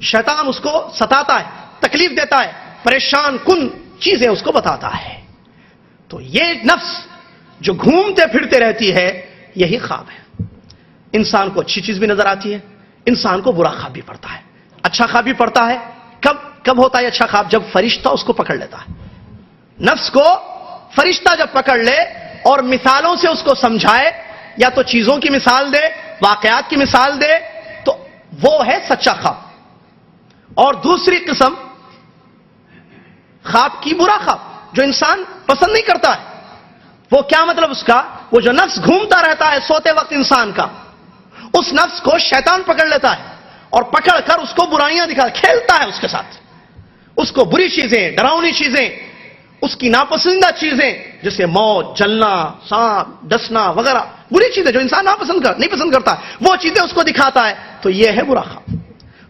شیطان اس کو ستاتا ہے، تکلیف دیتا ہے، پریشان کن چیزیں اس کو بتاتا ہے۔ تو یہ نفس جو گھومتے پھرتے رہتی ہے، یہی خواب ہے۔ انسان کو اچھی چیز بھی نظر آتی ہے، انسان کو برا خواب بھی پڑتا ہے، اچھا خواب بھی پڑتا ہے۔ کب ہوتا ہے اچھا خواب؟ جب فرشتہ اس کو پکڑ لیتا ہے۔ نفس کو فرشتہ جب پکڑ لے اور مثالوں سے اس کو سمجھائے، یا تو چیزوں کی مثال دے، واقعات کی مثال دے، تو وہ ہے سچا خواب۔ اور دوسری قسم خواب کی برا خواب، جو انسان پسند نہیں کرتا ہے۔ وہ کیا مطلب اس کا؟ وہ جو نفس گھومتا رہتا ہے سوتے وقت انسان کا، اس نفس کو شیطان پکڑ لیتا ہے اور پکڑ کر اس کو برائیاں دکھا، کھیلتا ہے اس کے ساتھ، اس کو بری چیزیں، ڈراؤنی چیزیں، اس کی ناپسندیدہ چیزیں جیسے موت، جلنا، سانپ ڈسنا وغیرہ، بری چیزیں جو انسان نہیں پسند کرتا، وہ چیزیں اس کو دکھاتا ہے، تو یہ ہے برا خواب۔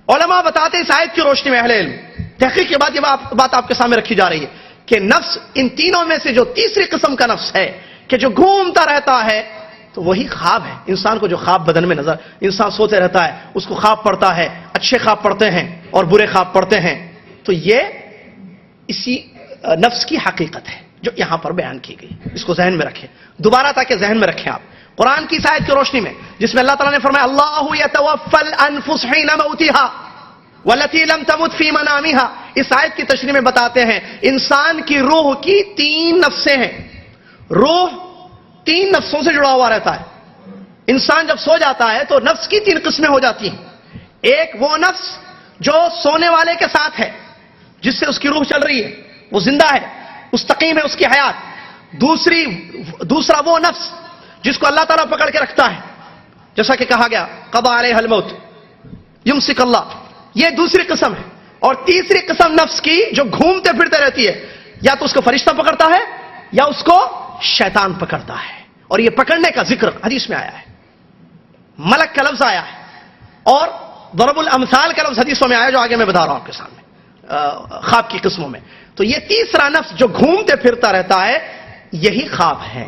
علماء بتاتے ہیں اس آیت کی روشنی میں، اہل علم تحقیق کے بعد یہ بات آپ کے سامنے رکھی جا رہی ہے کہ نفس ان تینوں میں سے جو تیسری قسم کا نفس ہے کہ جو گھومتا رہتا ہے، تو وہی خواب ہے۔ انسان کو جو خواب بدن میں نظر، انسان سوتے رہتا ہے، اس کو خواب پڑتا ہے، اچھے خواب پڑتے ہیں اور برے خواب پڑتے ہیں، تو یہ اسی نفس کی حقیقت ہے جو یہاں پر بیان کی گئی۔ اس کو ذہن میں رکھیں، دوبارہ تاکہ ذہن میں رکھیں آپ قرآن کی آیت کی روشنی میں، جس میں اللہ تعالیٰ نے فرمایا اللہ یتوفی الانفس حین موتها والتي لم تمت في منامها۔ اس آیت کی تشریح میں بتاتے ہیں انسان کی روح کی 3 نفسیں ہیں۔ روح 3 نفسوں سے جڑا ہوا رہتا ہے۔ انسان جب سو جاتا ہے تو نفس کی 3 قسمیں ہو جاتی ہیں۔ ایک وہ نفس جو سونے والے کے ساتھ ہے، جس سے اس کی روح چل رہی ہے، وہ زندہ ہے، مستقیم ہے اس کی حیات۔ دوسرا وہ نفس جس کو اللہ تعالیٰ پکڑ کے رکھتا ہے، جیسا کہ کہا گیا قضى علیہ الموت یمسک اللہ، یہ دوسری قسم ہے۔ اور تیسری قسم نفس کی جو گھومتے پھرتے رہتی ہے، یا تو اس کو فرشتہ پکڑتا ہے یا اس کو شیطان پکڑتا ہے۔ اور یہ پکڑنے کا ذکر حدیث میں آیا ہے، ملک کا لفظ آیا ہے، اور ضرب الامثال کا لفظ حدیثوں میں آیا جو آگے میں بتا رہا ہوں آپ کے سامنے خواب کی قسموں میں۔ تو یہ تیسرا نفس جو گھومتے پھرتا رہتا ہے، یہی خواب ہے۔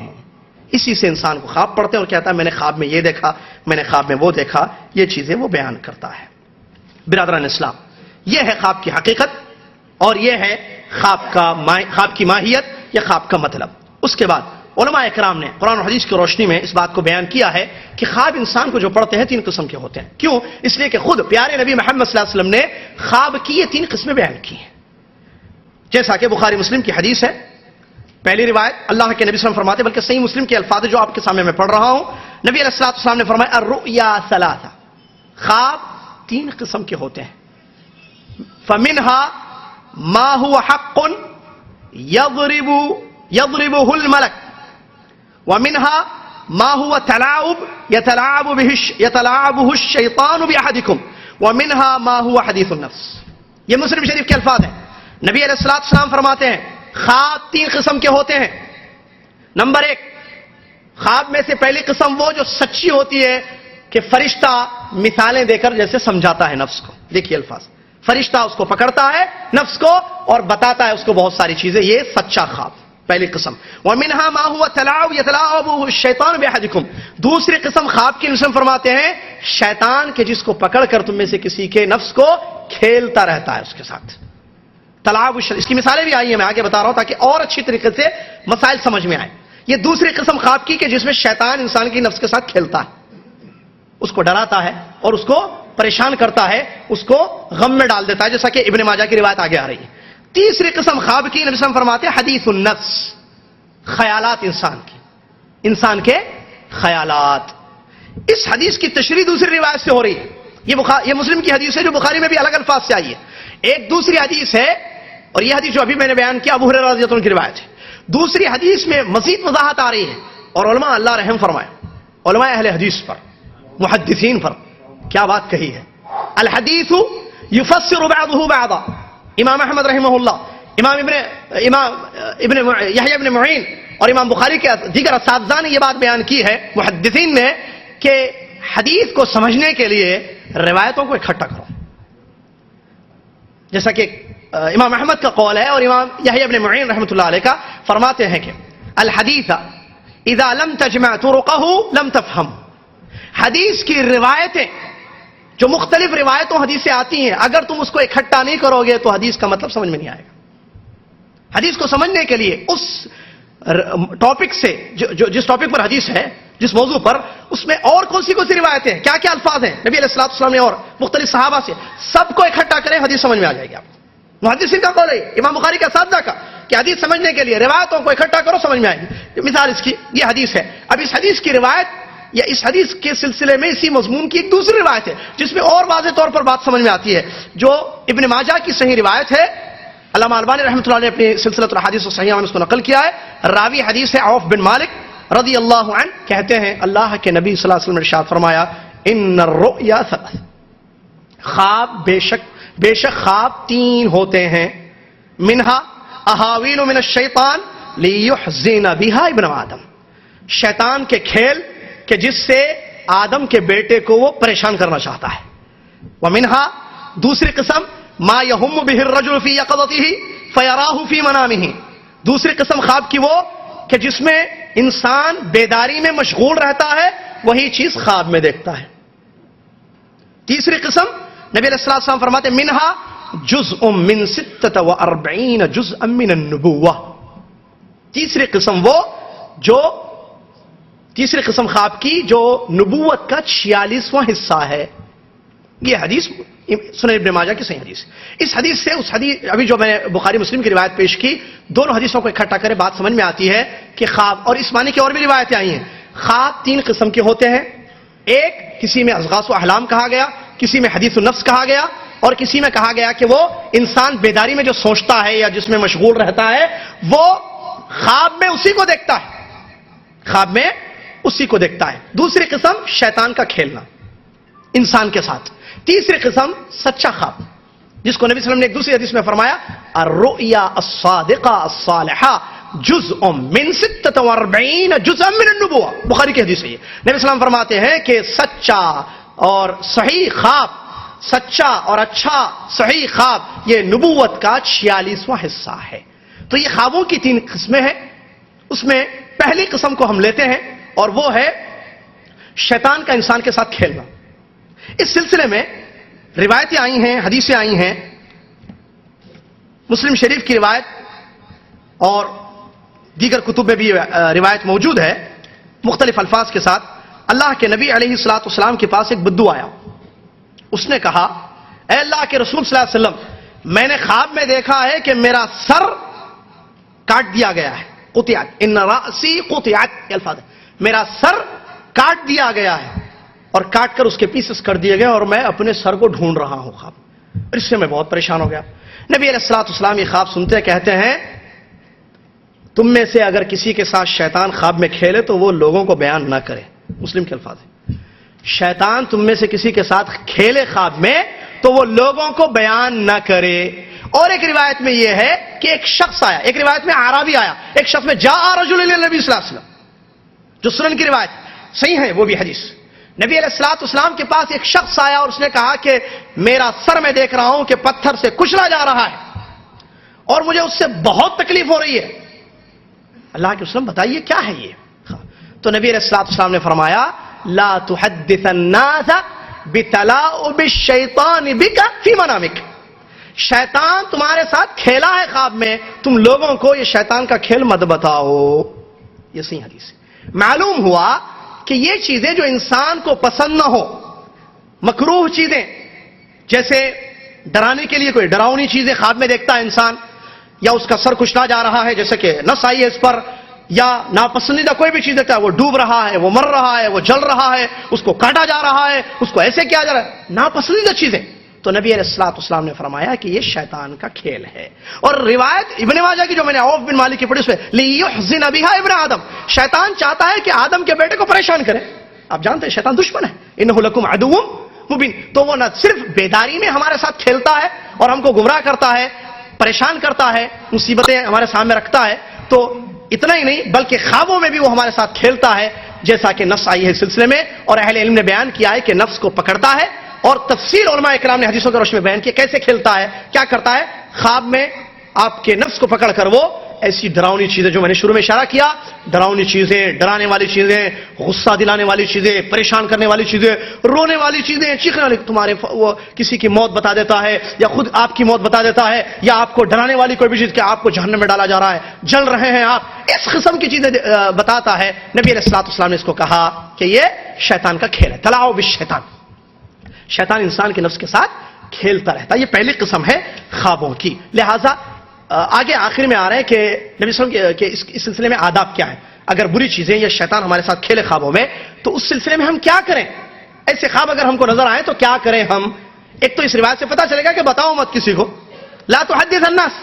اسی سے انسان کو خواب پڑتے ہیں اور کہتا ہے میں نے خواب میں یہ دیکھا، میں نے خواب میں وہ دیکھا، یہ چیزیں وہ بیان کرتا ہے۔ برادران اسلام، یہ ہے خواب کی حقیقت، اور یہ ہے خواب کی ماہیت یا خواب کا مطلب۔ اس کے بعد علماء اکرام نے قرآن اور حدیث کی روشنی میں اس بات کو بیان کیا ہے کہ خواب انسان کو جو پڑھتے ہیں 3 قسم کے ہوتے ہیں. کیوں؟ اس لیے کہ خود پیارے نبی محمد صلی اللہ علیہ وسلم نے خواب کی یہ 3 قسمیں بیان کی ہیں. جیسا کہ بخاری مسلم کی حدیث ہے. پہلی روایت اللہ کے نبی صلی اللہ علیہ وسلم فرماتے، بلکہ صحیح مسلم کے الفاظ جو آپ کے سامنے میں پڑھ رہا ہوں، نبی علیہ الصلوۃ والسلام نے فرمایا الرؤیا ثلاثہ، خواب 3 قسم کے ہوتے ہیں. فمنها ما هو حق يضربه الملك، ومنها ما هو تلاعب يتلاعبه الشيطان بأحدكم، ومنها ما هو حديث النفس. یہ مسلم شریف کے الفاظ ہیں. نبی علیہ الصلوۃ والسلام فرماتے ہیں خواب 3 قسم کے ہوتے ہیں. نمبر 1، خواب میں سے پہلی قسم وہ جو سچی ہوتی ہے کہ فرشتہ مثالیں دے کر جیسے سمجھاتا ہے نفس کو. دیکھیے الفاظ، فرشتہ اس کو پکڑتا ہے نفس کو اور بتاتا ہے اس کو بہت ساری چیزیں. یہ سچا خواب پہلی قسم. وَمِنْهَا مَا هُوَ تَلَاعُبُ يَتَلَاعَبُهُ الشَّيْطَانُ بِأَحَدِكُمْ. دوسری قسم خواب کی نسل فرماتے ہیں شیطان کے جس کو پکڑ کر تم میں سے کسی کے نفس کو کھیلتا رہتا ہے اس کے ساتھ. تلاعب اس کی مثالیں بھی آئی ہیں، میں آگے بتا رہا ہوں تاکہ اور اچھی طریقے سے مسائل سمجھ میں آئے. یہ دوسری قسم خواب کی کہ جس میں شیطان انسان کی نفس کے ساتھ کھیلتا ہے، اس کو ڈراتا ہے اور اس کو پریشان کرتا ہے، اس کو غم میں ڈال دیتا ہے، جیسا کہ ابن ماجہ کی روایت آگے آ رہی ہے. تیسری قسم خواب کی نبی صلی اللہ علیہ وسلم فرماتے ہیں حدیث النفس، خیالات انسان کے خیالات. اس حدیث کی تشریح دوسری روایت سے ہو رہی ہے. یہ مسلم کی حدیث ہے جو بخاری میں بھی الگ الفاظ سے آئی ہے. ایک دوسری حدیث ہے، اور یہ حدیث جو ابھی میں نے بیان کیا ابو ہریرہ رضی اللہ عنہ کی روایت ہے. دوسری حدیث میں مزید وضاحت آ رہی ہے. اور علماء اللہ رحم فرمائے، علماء اہل حدیث پر، محدثین پر کیا بات کہی ہے. الحدیث یفسر بعضه بعضا. امام احمد رحمہ اللہ، امام ابن یحییٰ ابن معین اور امام بخاری کے دیگر اساتذہ نے یہ بات بیان کی ہے، محدثین نے، کہ حدیث کو سمجھنے کے لیے روایتوں کو اکٹھا کرو. جیسا کہ امام احمد کا قول ہے اور امام یحییٰ ابن معین رحمۃ اللہ علیہ کا فرماتے ہیں کہ الحدیث اذا لم تجمع طرقه لم تفهم. حدیث کی روایتیں جو مختلف روایتوں حدیث سے آتی ہیں، اگر تم اس کو اکٹھا نہیں کرو گے تو حدیث کا مطلب سمجھ میں نہیں آئے گا. حدیث کو سمجھنے کے لیے اس ٹاپک سے جس ٹاپک پر حدیث ہے، جس موضوع پر، اس میں اور کون سی روایتیں ہیں، کیا کیا الفاظ ہیں نبی علیہ الصلوۃ والسلام نے اور مختلف صحابہ سے، سب کو اکٹھا کریں حدیث سمجھ میں آ جائے گی. آپ محدثین کا قول ہے، امام بخاری کا اساتذہ کا، کہ حدیث سمجھنے کے لیے روایتوں کو اکٹھا کرو سمجھ میں آئے گی. مثال اس کی یہ حدیث ہے. اب اس حدیث کی روایت یا اس حدیث کے سلسلے میں اسی مضمون کی ایک دوسری روایت ہے جس میں اور واضح طور پر بات سمجھ میں آتی ہے، جو ابن ماجہ کی صحیح روایت ہے. علامہ البانی رحمۃ اللہ نے اپنی سلسلۃ الحدیث الصحیحہ میں اس کو نقل کیا ہے. راوی حدیث ہے عوف بن مالک رضی اللہ عنہ، کہتے ہیں اللہ کے نبی صلی اللہ علیہ وسلم نے ارشاد فرمایا ان الرؤیا ثلاث، خواب بے شک خواب 3 ہوتے ہیں. منہا احاویل من الشیطان لیحزن بها ابن آدم، شیطان کے کھیل کہ جس سے آدم کے بیٹے کو وہ پریشان کرنا چاہتا ہے. ومنہا دوسری قسم ما یہم بہ الرجل فی یقظتہ فیراہ فی منامہ، دوسری قسم خواب کی وہ کہ جس میں انسان بیداری میں مشغول رہتا ہے وہی چیز خواب میں دیکھتا ہے. تیسری قسم نبی علیہ الصلوۃ والسلام فرماتے منہا جزء من 46 جزءا من النبوہ. تیسری قسم خواب کی جو نبوت کا 46واں حصہ ہے. یہ حدیث سنن ابن ماجہ کی صحیح حدیث. اس حدیث سے اس حدیث ابھی جو میں نے بخاری مسلم کی روایت پیش کی، دونوں حدیثوں کو اکٹھا کرے بات سمجھ میں آتی ہے کہ خواب، اور اس معنی کی اور بھی روایتیں آئی ہیں، خواب 3 قسم کے ہوتے ہیں. ایک، کسی میں اضغاث و احلام کہا گیا، کسی میں حدیث النفس کہا گیا، اور کسی میں کہا گیا کہ وہ انسان بیداری میں جو سوچتا ہے یا جس میں مشغول رہتا ہے وہ خواب میں اسی کو دیکھتا ہے، خواب میں اسی کو دیکھتا ہے. دوسری قسم شیطان کا کھیلنا انسان کے ساتھ. تیسری قسم سچا خواب، جس کو نبی صلی اللہ علیہ وسلم نے ایک دوسری حدیث میں فرمایا الرؤیا الصادقہ الصالحہ جزء من 46 جزءا من النبوہ. بخاری کی حدیث ہے یہ. نبی صلی اللہ علیہ وسلم فرماتے ہیں کہ سچا اور صحیح خواب، سچا اور اچھا صحیح خواب یہ نبوت کا 46واں حصہ ہے. تو یہ خوابوں کی 3 قسمیں ہیں. اس میں پہلی قسم کو ہم لیتے ہیں اور وہ ہے شیطان کا انسان کے ساتھ کھیلنا. اس سلسلے میں روایتیں آئی ہیں، حدیثیں آئی ہیں. مسلم شریف کی روایت اور دیگر کتب میں بھی روایت موجود ہے مختلف الفاظ کے ساتھ. اللہ کے نبی علیہ الصلوۃ والسلام کے پاس ایک بدو آیا. اس نے کہا اے اللہ کے رسول صلی اللہ علیہ وسلم, میں نے خواب میں دیکھا ہے کہ میرا سر کاٹ دیا گیا ہے. قطعت, ان راسی قطعت, یہ الفاظ ہے, میرا سر کاٹ دیا گیا ہے اور کاٹ کر اس کے پیسز کر دیے گئے اور میں اپنے سر کو ڈھونڈ رہا ہوں خواب. اس سے میں بہت پریشان ہو گیا. نبی علیہ الصلوۃ والسلام یہ خواب سنتے کہتے ہیں تم میں سے اگر کسی کے ساتھ شیطان خواب میں کھیلے تو وہ لوگوں کو بیان نہ کرے. مسلم کے الفاظ ہیں. شیطان تم میں سے کسی کے ساتھ کھیلے خواب میں تو وہ لوگوں کو بیان نہ کرے. اور ایک روایت میں یہ ہے کہ ایک شخص آیا, ایک روایت میں اعرابی آیا, ایک شخص میں جاء رجل الی النبی صلی اللہ علیہ وسلم, جو سنن کی روایت صحیح ہے وہ بھی حدیث. نبی علیہ الصلوۃ والسلام کے پاس ایک شخص آیا اور اس نے کہا کہ میرا سر میں دیکھ رہا ہوں کہ پتھر سے کچلا جا رہا ہے اور مجھے اس سے بہت تکلیف ہو رہی ہے. اللہ کے رسول بتائیے کیا ہے یہ. تو نبی علیہ الصلوۃ والسلام نے فرمایا لا تحدث الناس بتلاعب الشیطان بک فی منامک. شیطان تمہارے ساتھ کھیلا ہے خواب میں, تم لوگوں کو یہ شیطان کا کھیل مت بتاؤ. یہ صحیح حدیث ہے. معلوم ہوا کہ یہ چیزیں جو انسان کو پسند نہ ہو, مکروہ چیزیں, جیسے ڈرانے کے لیے کوئی ڈراؤنی چیزیں خواب میں دیکھتا ہے انسان, یا اس کا سر کچلا جا رہا ہے جیسے کہ نس آئی ہے اس پر, یا ناپسندیدہ کوئی بھی چیز دیکھتا ہے, وہ ڈوب رہا ہے, وہ مر رہا ہے, وہ جل رہا ہے, اس کو کاٹا جا رہا ہے, اس کو ایسے کیا جا رہا ہے, ناپسندیدہ چیزیں, تو نبی علیہ الصلوۃ والسلام نے فرمایا کہ یہ شیطان کا کھیل ہے. اور روایت ابن ماجہ کی جو میں نے عوف بن مالک کی پڑھی اس میں لیحزن بها ابن آدم, شیطان چاہتا ہے کہ آدم کے بیٹے کو پریشان کرے. آپ جانتے ہیں شیطان دشمن ہے, انہ لکم عدو مبین. تو وہ نہ صرف بیداری میں ہمارے ساتھ کھیلتا ہے اور ہم کو گمراہ کرتا ہے, پریشان کرتا ہے, مصیبتیں ہمارے سامنے رکھتا ہے, تو اتنا ہی نہیں بلکہ خوابوں میں بھی وہ ہمارے ساتھ کھیلتا ہے, جیسا کہ نص آئی ہے اس سلسلے میں. اور اہل علم نے بیان کیا ہے کہ نفس کو پکڑتا ہے, اور تفصیل علماء اکرام نے حدیثوں کے روشنی میں بیان کیا کیسے کھیلتا ہے, کیا کرتا ہے. خواب میں آپ کے نفس کو پکڑ کر وہ ایسی ڈراؤنی چیزیں, جو میں نے شروع میں اشارہ کیا, ڈراؤنی چیزیں, ڈرانے والی چیزیں, غصہ دلانے والی چیزیں, پریشان کرنے والی چیزیں, رونے والی چیزیں, چیخنے والی, تمہارے وہ کسی کی موت بتا دیتا ہے یا خود آپ کی موت بتا دیتا ہے, یا آپ کو ڈرانے والی کوئی بھی چیز کہ آپ کو جہنم میں ڈالا جا رہا ہے, جل رہے ہیں آپ, اس قسم کی چیزیں بتاتا ہے. نبی علیہ الصلوۃ والسلام نے اس کو کہا کہ یہ شیطان کا کھیل ہے. تلاعب بالشیطان, شیطان انسان کے نفس کے ساتھ کھیلتا رہتا ہے. یہ پہلی قسم ہے خوابوں کی. لہذا آگے آخر میں آ رہے ہیں کہ نبی صلی اللہ علیہ وسلم کے اس سلسلے میں آداب کیا ہیں. اگر بری چیزیں یا شیطان ہمارے ساتھ کھیلے خوابوں میں تو اس سلسلے میں ہم کیا کریں. ایسے خواب اگر ہم کو نظر آئے تو کیا کریں ہم. ایک تو اس روایت سے پتہ چلے گا کہ بتاؤ مت کسی کو, لا تحدث الناس,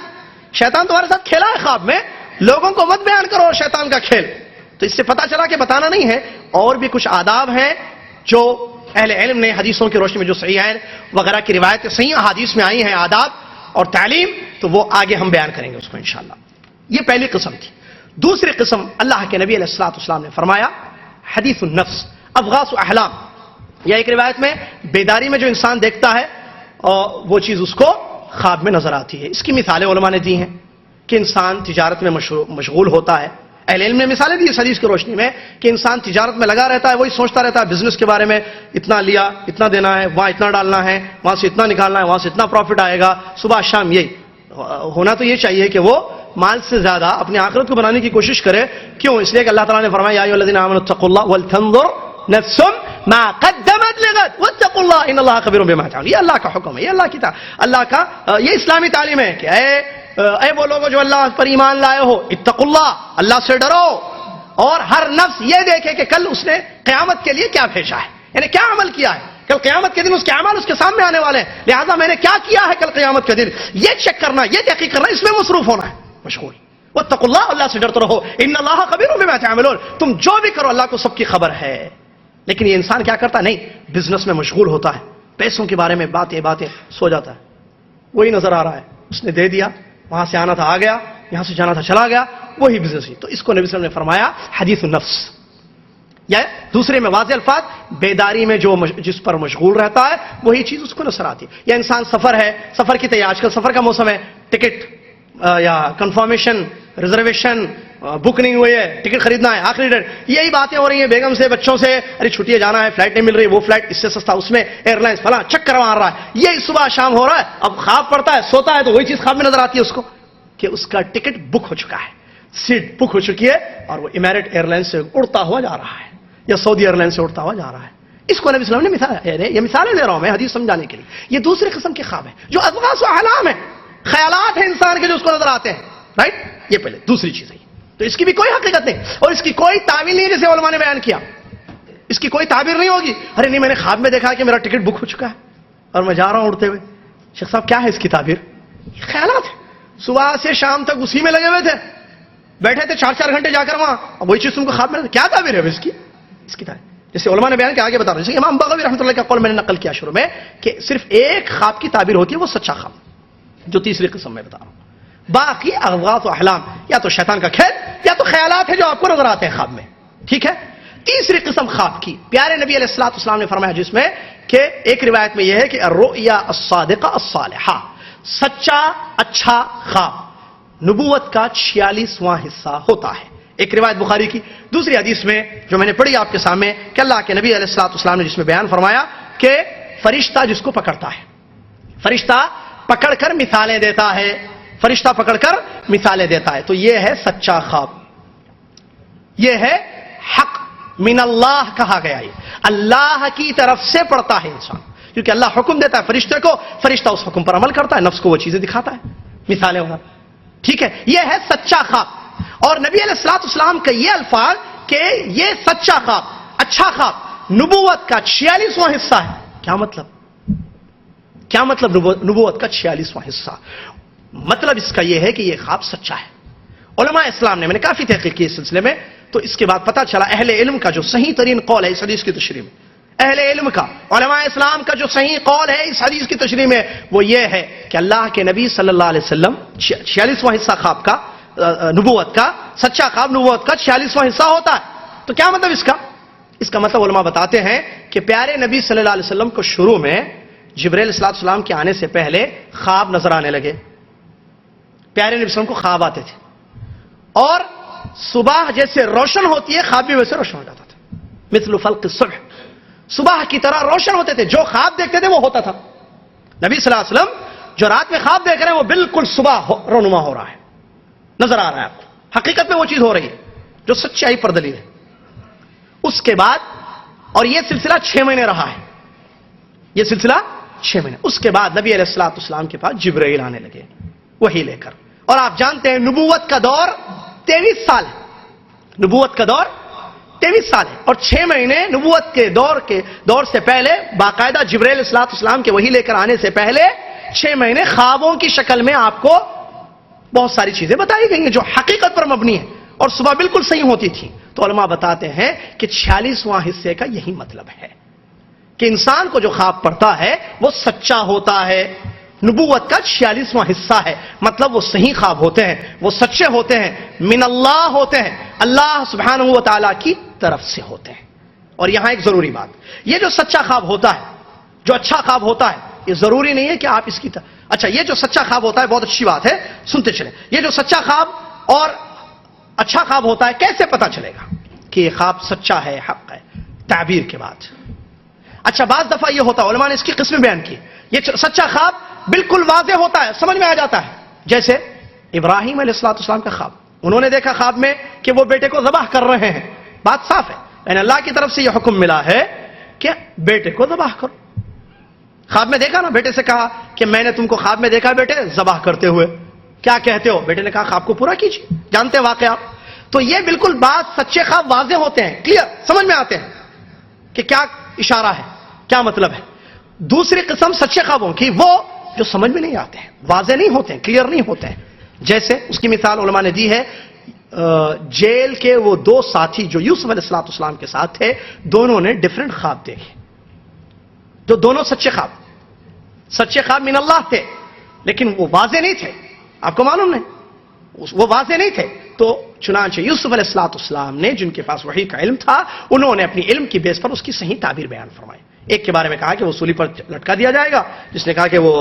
شیطان تمہارے ساتھ کھیلا ہے خواب میں, لوگوں کو مت بیان کرو شیطان کا کھیل. تو اس سے پتہ چلا کہ بتانا نہیں ہے. اور بھی کچھ آداب ہیں جو اہل علم نے حدیثوں کی روشنی میں, جو صحیح ہیں وغیرہ کی روایتیں صحیح احادیث میں آئی ہیں, آداب اور تعلیم, تو وہ آگے ہم بیان کریں گے اس کو انشاءاللہ. یہ پہلی قسم تھی. دوسری قسم اللہ کے نبی علیہ الصلوۃ والسلام نے فرمایا حدیث النفس, ابغاث احلام. یا ایک روایت میں بیداری میں جو انسان دیکھتا ہے وہ چیز اس کو خواب میں نظر آتی ہے. اس کی مثالیں علماء نے دی ہیں کہ انسان تجارت میں مشغول ہوتا ہے. اہل علم نے مثالیں دی اس حدیث کی روشنی میں کہ انسان تجارت میں لگا رہتا ہے, وہی سوچتا رہتا ہے بزنس کے بارے میں, اتنا لیا, اتنا دینا ہے, وہاں اتنا ڈالنا ہے, وہاں سے اتنا نکالنا ہے, وہاں سے اتنا پروفٹ آئے گا, صبح شام. یہی ہونا تو یہ چاہیے کہ وہ مال سے زیادہ اپنی آخرت کو بنانے کی کوشش کرے. کیوں؟ اس لیے کہ اللہ تعالیٰ نے فرمایا یا ایھا الذین آمنوا اتقوا اللہ ولتنظر نفس ما قدمت لغد واتقوا اللہ ان اللہ خبیر بما تعملون. یہ اللہ کا حکم ہے, یہ اللہ کا یہ اسلامی تعلیم ہے کہ اے وہ لوگوں جو اللہ پر ایمان لائے ہو, اتقوا اللہ, اللہ سے ڈرو, اور ہر نفس یہ دیکھے کہ کل اس نے قیامت کے لیے کیا بھیجا ہے, یعنی کیا عمل کیا ہے. کل قیامت کے دن اس کے اعمال اس کے سامنے آنے والے ہیں, لہذا میں نے کیا کیا ہے کل قیامت کے دن, یہ چیک کرنا, یہ تحقیق کرنا, اس میں مصروف ہونا ہے, مشغول. واتقوا اللہ, اللہ سے ڈرتے رہو, ان اللہ خبیر بما تعملون, تم جو بھی کرو اللہ کو سب کی خبر ہے. لیکن یہ انسان کیا کرتا ہے, نہیں, بزنس میں مشغول ہوتا ہے, پیسوں کے بارے میں باتیں سو جاتا ہے, وہی نظر آ رہا ہے, اس نے دے دیا, وہاں سے آنا تھا آ گیا, یہاں سے جانا تھا چلا گیا, وہی بزنس ہی. تو اس کو نبی صلی اللہ علیہ وسلم نے فرمایا حدیث النفس. یا دوسرے میں واضح الفاظ, بیداری میں جو جس پر مشغول رہتا ہے وہی چیز اس کو نظر آتی ہے. یا انسان سفر ہے, سفر کی تیاری, آج کل سفر کا موسم ہے, ٹکٹ یا کنفرمیشن, ریزرویشن بک نہیں ہوئی ہے, ٹکٹ خریدنا ہے, آخری ڈیٹ, یہی باتیں ہو رہی ہیں بیگم سے, بچوں سے, ارے چھٹیاں جانا ہے, فلائٹ نہیں مل رہی, وہ فلائٹ اس سے سستا, اس میں ایئر لائنس فلاں چکر مار رہا ہے, یہی صبح شام ہو رہا ہے. اب خواب پڑتا ہے, سوتا ہے, تو وہی چیز خواب میں نظر آتی ہے اس کو کہ اس کا ٹکٹ بک ہو چکا ہے. سیٹ بک ہو چکی ہے اور وہ امارٹ ایئر لائن سے اڑتا ہوا جا رہا ہے یا سعودی ایئر لائن سے اڑتا ہوا جا رہا ہے. اس کو نبی صلی اللہ علیہ وسلم نے یہ مثالیں دے رہا ہوں میں حدیث سمجھانے کے لیے. یہ دوسرے قسم کے خواب ہیں جو اضغاث و احلام ہیں, خیالات ہیں انسان کے جو اس کو نظر آتے ہیں, رائٹ. یہ پہلے دوسری چیز ہے. تو اس کی بھی کوئی حقیقت نہیں اور اس کی کوئی تعویل نہیں ہے جیسے علماء نے بیان کیا. اس کی کوئی تعبیر نہیں ہوگی. ارے نہیں, میں نے خواب میں دیکھا کہ میرا ٹکٹ بک ہو چکا ہے اور میں جا رہا ہوں اڑتے ہوئے. شیخ صاحب کیا ہے اس کی تعبیر؟ یہ خیالات ہیں. صبح سے شام تک اسی میں لگے ہوئے تھے, بیٹھے تھے 4 گھنٹے جا کر وہاں, اب وہی چیز تم کو خواب میں کیا تعبیر ہے اس کی؟ اس کی تعبیر جیسے علماء نے بیان کیا, آگے بتا رہے ہیں. امام بغوی رحمۃ اللہ کا قول میں نے نقل کیا شروع میں کہ صرف ایک خواب کی تعبیر ہوتی ہے, وہ سچا خواب, جو تیسری قسم میں بتا رہا ہوں. باقی اغواط و احلام یا تو شیطان کا کھیل یا تو خیالات ہیں جو آپ کو نظر آتے ہیں خواب میں. ٹھیک ہے. تیسری قسم خواب کی پیارے نبی علیہ الصلوۃ والسلام نے فرمایا جس میں کہ ایک روایت میں یہ ہے کہ الرؤیا الصادقہ الصالحہ, سچا اچھا خواب نبوت کا 46واں حصہ ہوتا ہے. ایک روایت بخاری کی. دوسری حدیث میں جو میں نے پڑھی آپ کے سامنے کہ اللہ کے نبی علیہ الصلوۃ والسلام نے جس میں بیان فرمایا کہ فرشتہ جس کو پکڑتا ہے, فرشتہ پکڑ کر مثالیں دیتا ہے, فرشتہ پکڑ کر مثالیں دیتا ہے. تو یہ ہے سچا خواب, یہ ہے حق من اللہ کہا گیا. یہ اللہ کی طرف سے پڑھتا ہے انسان, کیونکہ اللہ حکم دیتا ہے فرشتے کو, فرشتہ اس حکم پر عمل کرتا ہے, نفس کو وہ چیزیں دکھاتا ہے, مثالیں ہونا. ٹھیک ہے. یہ ہے سچا خواب. اور نبی علیہ الصلوۃ والسلام کا یہ الفاظ کہ یہ سچا خواب, اچھا خواب نبوت کا 46واں حصہ ہے. کیا مطلب؟ کیا مطلب نبوت کا 46واں حصہ؟ مطلب اس کا یہ ہے کہ یہ خواب سچا ہے. علماء اسلام نے, میں نے کافی تحقیق کی اس سلسلے میں, تو اس کے بعد پتہ چلا اہل علم کا جو صحیح ترین قول ہے اس حدیث کی تشریح میں, اہل علم کا, علماء اسلام کا جو صحیح قول ہے اس حدیث کی تشریح میں وہ یہ ہے کہ اللہ کے نبی صلی اللہ علیہ وسلم 46واں حصہ خواب کا, نبوت کا, سچا خواب نبوت کا 46واں حصہ ہوتا ہے. تو کیا مطلب اس کا؟ اس کا مطلب علماء بتاتے ہیں کہ پیارے نبی صلی اللہ علیہ وسلم کو شروع میں جبرائیل علیہ السلام کے آنے سے پہلے خواب نظر آنے لگے. پیارے نبی صلی اللہ علیہ وسلم کو خواب آتے تھے اور صبح جیسے روشن ہوتی ہے خواب بھی ویسے روشن ہو جاتا تھا. مثل فلق الصبح, صبح کی طرح روشن ہوتے تھے. جو خواب دیکھتے تھے وہ ہوتا تھا. نبی صلی اللہ علیہ وسلم جو رات میں خواب دیکھ رہے ہیں وہ بالکل صبح رونما ہو رہا ہے, نظر آ رہا ہے آپ کو. حقیقت میں وہ چیز ہو رہی ہے جو سچائی پر دلیل ہے. اس کے بعد, اور یہ سلسلہ 6 مہینے رہا ہے, یہ سلسلہ 6 مہینے. اس کے بعد نبی علیہ الصلوۃ والسلام کے پاس جبرائیل آنے لگے وہی لے کر. اور آپ جانتے ہیں نبوت کا دور 23 سال ہے. نبوت کا دور 23 سال ہے اور 6 مہینے نبوت کے دور سے پہلے باقاعدہ جبرائیل علیہ الصلوۃ والسلام کے وہی لے کر آنے سے پہلے 6 مہینے خوابوں کی شکل میں آپ کو بہت ساری چیزیں بتائی گئی ہیں جو حقیقت پر مبنی ہیں اور صبح بالکل صحیح ہوتی تھی. تو علماء بتاتے ہیں کہ 46واں حصے کا یہی مطلب ہے کہ انسان کو جو خواب پڑتا ہے وہ سچا ہوتا ہے. نبوت کا 46واں حصہ ہے, مطلب وہ صحیح خواب ہوتے ہیں, وہ سچے ہوتے ہیں, من اللہ ہوتے ہیں, اللہ سبحانہ و تعالیٰ کی طرف سے ہوتے ہیں. اور یہاں ایک ضروری بات, یہ جو سچا خواب ہوتا ہے, جو اچھا خواب ہوتا ہے, یہ ضروری نہیں ہے کہ آپ اس کی اچھا, یہ جو سچا خواب ہوتا ہے بہت اچھی بات ہے, سنتے چلیں. یہ جو سچا خواب اور اچھا خواب ہوتا ہے کیسے پتا چلے گا کہ یہ خواب سچا ہے, حق ہے؟ تعبیر کے بعد. اچھا, بعض دفعہ یہ ہوتا ہے, علماء نے اس کی قسمیں بیان کی. یہ سچا خواب بالکل واضح ہوتا ہے, سمجھ میں آ جاتا ہے. جیسے ابراہیم علیہ السلام کا خواب, انہوں نے دیکھا خواب میں کہ وہ بیٹے کو ذبح کر رہے ہیں. بات صاف ہے, یعنی اللہ کی طرف سے یہ حکم ملا ہے کہ بیٹے کو ذبح کرو. خواب میں دیکھا نا, بیٹے سے کہا کہ میں نے تم کو خواب میں دیکھا بیٹے ذبح کرتے ہوئے, کیا کہتے ہو؟ بیٹے نے کہا خواب کو پورا کیجیے. جانتے ہیں واقعہ. تو یہ بالکل بات, سچے خواب واضح ہوتے ہیں, کلیئر سمجھ میں آتے ہیں کہ کیا اشارہ ہے, کیا مطلب ہے. دوسری قسم سچے خوابوں کی وہ جو سمجھ میں نہیں آتے ہیں, واضح نہیں ہوتے ہیں, کلیئر نہیں ہوتے ہیں. جیسے اس کی مثال علماء نے دی ہے, جیل کے وہ 2 ساتھی جو یوسف علیہ السلام کے ساتھ تھے, دونوں نے ڈیفرنٹ خواب دیکھے. جو دونوں سچے خواب من اللہ تھے, لیکن وہ واضح نہیں تھے. آپ کو معلوم نہیں, وہ واضح نہیں تھے. تو چنانچہ یوسف علیہ السلام نے, جن کے پاس وحی کا علم تھا, انہوں نے اپنی علم کی بیس پر اس کی صحیح تعبیر بیان فرمائی. ایک کے بارے میں کہا کہ وہ سولی پر لٹکا دیا جائے گا, جس نے کہا کہ وہ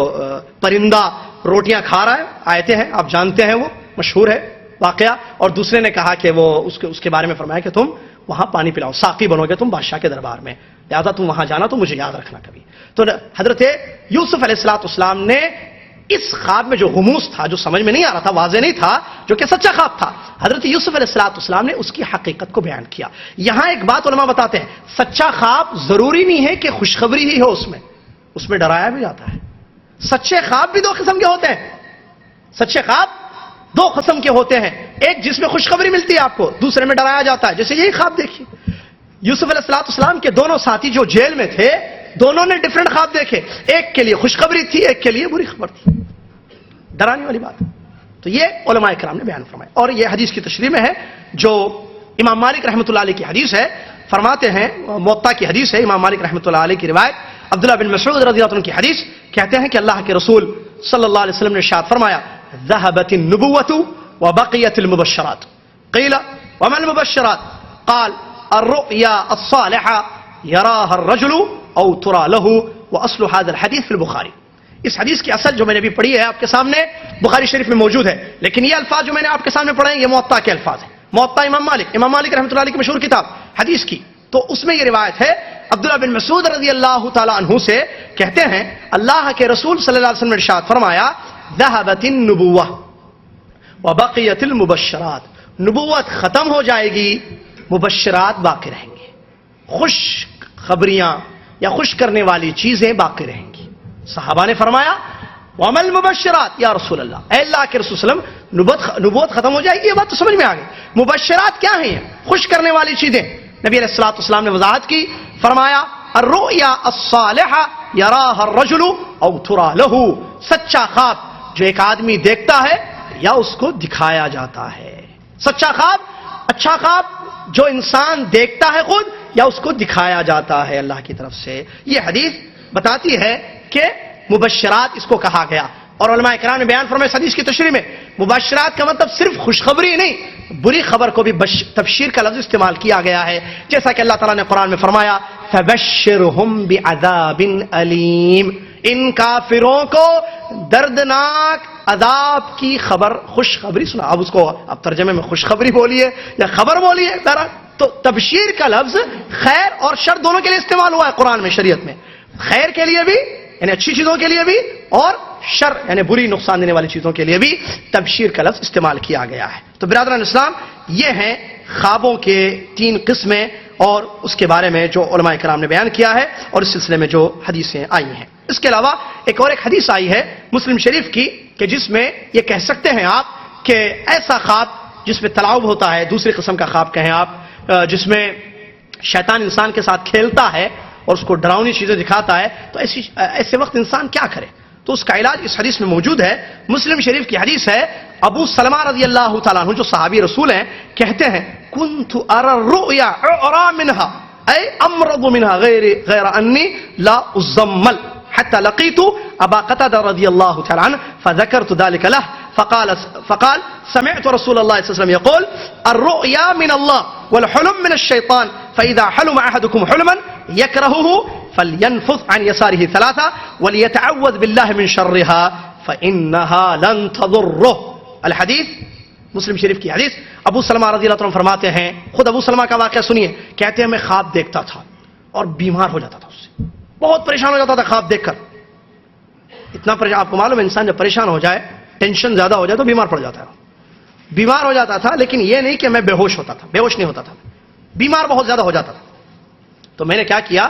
پرندہ روٹیاں کھا رہا ہے, آیتیں ہیں آپ جانتے ہیں, وہ مشہور ہے واقعہ. اور دوسرے نے کہا کہ وہ اس کے بارے میں فرمایا کہ تم وہاں پانی پلاؤ, ساقی بنو گے تم بادشاہ کے دربار میں, لہذا تم وہاں جانا تو مجھے یاد رکھنا کبھی. تو حضرت یوسف علیہ السلام نے اس خواب میں جو غموض تھا، جو سمجھ میں نہیں آ رہا تھا، واضح نہیں تھا، جو کہ سچا خواب تھا، حضرت یوسف علیہ السلام نے اس کی حقیقت کو بیان کیا۔ یہاں ایک بات علماء بتاتے ہیں، سچا خواب ضروری نہیں ہے کہ خوشخبری ہی ہو، اس میں ڈرایا بھی جاتا ہے۔ سچے خواب بھی دو قسم کے ہوتے ہیں، سچے خواب دو قسم کے ہوتے ہیں، ایک جس میں خوشخبری ملتی ہے آپ کو، دوسرے میں ڈرایا جاتا ہے۔ جیسے یہی خواب دیکھیے، یوسف علیہ السلام کے دونوں ساتھی جو جیل میں تھے، دونوں نے ڈیفرنٹ خواب دیکھے، ایک کے لیے خوشخبری تھی، ایک کے لیے بری خبر تھی، ڈرانے والی بات۔ تو یہ علماء کرام نے بیان فرمایا، اور یہ حدیث کی تشریح میں ہے جو امام مالک رحمۃ اللہ علیہ کی حدیث ہے، فرماتے ہیں، موطا کی حدیث ہے، امام مالک رحمۃ اللہ علیہ کی روایت، عبداللہ بن مسعود رضی اللہ عنہ کی حدیث، کہتے ہیں کہ اللہ کے رسول صلی اللہ علیہ وسلم نے ارشاد فرمایا، ذهبت النبوة وبقيت المبشرات، قيل وما المبشرات؟ قال الرؤيا الصالحة يراها الرجل او ترى له، واصل هذا الحديث في البخاري۔ اس حدیث کی اصل جو میں نے ابھی پڑھی ہے آپ کے سامنے بخاری شریف میں موجود ہے، لیکن یہ الفاظ جو میں نے آپ کے سامنے پڑھے ہیں یہ موطا کے الفاظ ہیں، موطا امام مالک رحمۃ اللہ علیہ کی مشہور کتاب حدیث کی، تو اس میں یہ روایت ہے عبداللہ بن مسعود رضی اللہ تعالی عنہ سے، کہتے ہیں اللہ کے رسول صلی اللہ علیہ وسلم نے ارشاد فرمایا، ذهبت النبوة وبقيت المبشرات، نبوت ختم ہو جائے گی، مبشرات باقی رہیں گے، خوش خبریاں یا خوش کرنے والی چیزیں باقی رہیں گی۔ صحابہ نے فرمایا وَمَا الْمُبَشِّرَاتِ یا رسول اللہ، اے اللہ کے رسول صلی اللہ علیہ وسلم، نبوت ختم ہو جائے گی، یہ بات تو سمجھ میں آ گئی، مبشرات کیا ہیں؟ خوش کرنے والی چیزیں۔ نبی علیہ الصلوۃ والسلام نے وضاحت کی، فرمایا الرؤیا الصالحہ یراها الرجل او ترى له، سچا خواب جو ایک آدمی دیکھتا ہے یا اس کو دکھایا جاتا ہے، سچا خواب، اچھا خواب جو انسان دیکھتا ہے خود یا اس کو دکھایا جاتا ہے اللہ کی طرف سے۔ یہ حدیث بتاتی ہے کہ مبشرات اس کو کہا گیا، اور علماء کرام نے بیان فرمایا اس حدیث کی تشریح میں، مبشرات کا مطلب صرف خوشخبری نہیں، بری خبر کو بھی تبشیر کا لفظ استعمال کیا گیا ہے، جیسا کہ اللہ تعالیٰ نے قرآن میں فرمایا فَبَشِّرْهُمْ بِعَذَابٍ أَلِيمٍ، ان کافروں کو دردناک عذاب کی خبر، خوشخبری سنا۔ اب اس کو اب ترجمے میں خوشخبری بولیے یا خبر بولیے، تو تبشیر کا لفظ خیر اور شر دونوں کے لیے استعمال ہوا ہے قرآن میں، شریعت میں، خیر کے لیے بھی یعنی اچھی چیزوں کے لیے بھی، اور شر یعنی بری نقصان دینے والی چیزوں کے لیے بھی تبشیر کا لفظ استعمال کیا گیا ہے۔ تو برادران اسلام، یہ ہیں خوابوں کے 3 قسمیں، اور اس کے بارے میں جو علماء کرام نے بیان کیا ہے، اور اس سلسلے میں جو حدیثیں آئی ہیں۔ اس کے علاوہ ایک حدیث آئی ہے مسلم شریف کی، کہ جس میں یہ کہہ سکتے ہیں آپ کہ ایسا خواب جس میں تلاعب ہوتا ہے، دوسری قسم کا خواب کہیں آپ، جس میں شیطان انسان کے ساتھ کھیلتا ہے اور اس کو ڈراؤنی چیزیں دکھاتا ہے، تو ایسے وقت انسان کیا کرے؟ تو اس کا علاج اس حدیث میں موجود ہے۔ مسلم شریف کی حدیث ہے، ابو سلمہ رضی اللہ تعالیٰ عنہ جو صحابی رسول ہیں، کہتے ہیں كنت أرى الرؤيا أعرى منها أي أمرض منها غير أني لا أزمل حتى لقيت أبا قتادة رضي الله تعالى عنه فذكرت ذلك له فقال سمعت رسول الله صلى الله عليه وسلم يقول الرؤيا من الله والحلم من الشيطان فإذا حلم أحدكم حلما يكرهه فلينفث عن يساره 3 وليتعوذ بالله من شرها فإنها لن تضره۔ الحدیث مسلم شریف کی حدیث، ابو سلمہ رضی اللہ عنہ فرماتے ہیں، خود ابو سلمہ کا واقعہ سنیے، کہتے ہیں میں خواب دیکھتا تھا اور بیمار ہو جاتا تھا، اس سے بہت پریشان ہو جاتا تھا خواب دیکھ کر، اتنا پریشان، آپ کو معلوم ہے انسان جب پریشان ہو جائے، ٹینشن زیادہ ہو جائے تو بیمار پڑ جاتا ہے، بیمار ہو جاتا تھا، لیکن یہ نہیں کہ میں بے ہوش ہوتا تھا، بے ہوش نہیں ہوتا تھا، بیمار بہت زیادہ ہو جاتا تھا۔ تو میں نے کیا کیا،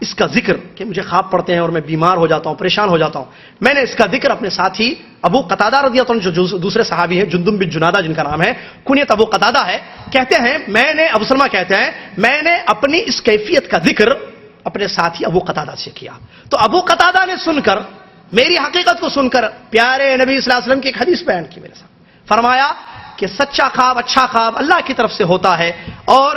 اس کا ذکر کہ مجھے خواب پڑتے ہیں اور میں بیمار ہو جاتا ہوں، پریشان ہو جاتا ہوں، میں نے اس کا ذکر اپنے ساتھی ابو قتادہ رضی اللہ عنہ جو دوسرے صحابی ہیں، جندب بن جنادہ جن کا نام ہے، کنیت ابو قتادہ ہے، کہتے ہیں میں نے، ابو سلمہ کہتے ہیں میں نے اپنی اس کیفیت کا ذکر اپنے ساتھی ابو قتادہ سے کیا، تو ابو قتادہ نے سن کر، میری حقیقت کو سن کر، پیارے نبی صلی اللہ علیہ وسلم کی ایک حدیث بیان کی میرے ساتھ، فرمایا کہ سچا خواب، اچھا خواب اللہ کی طرف سے ہوتا ہے، اور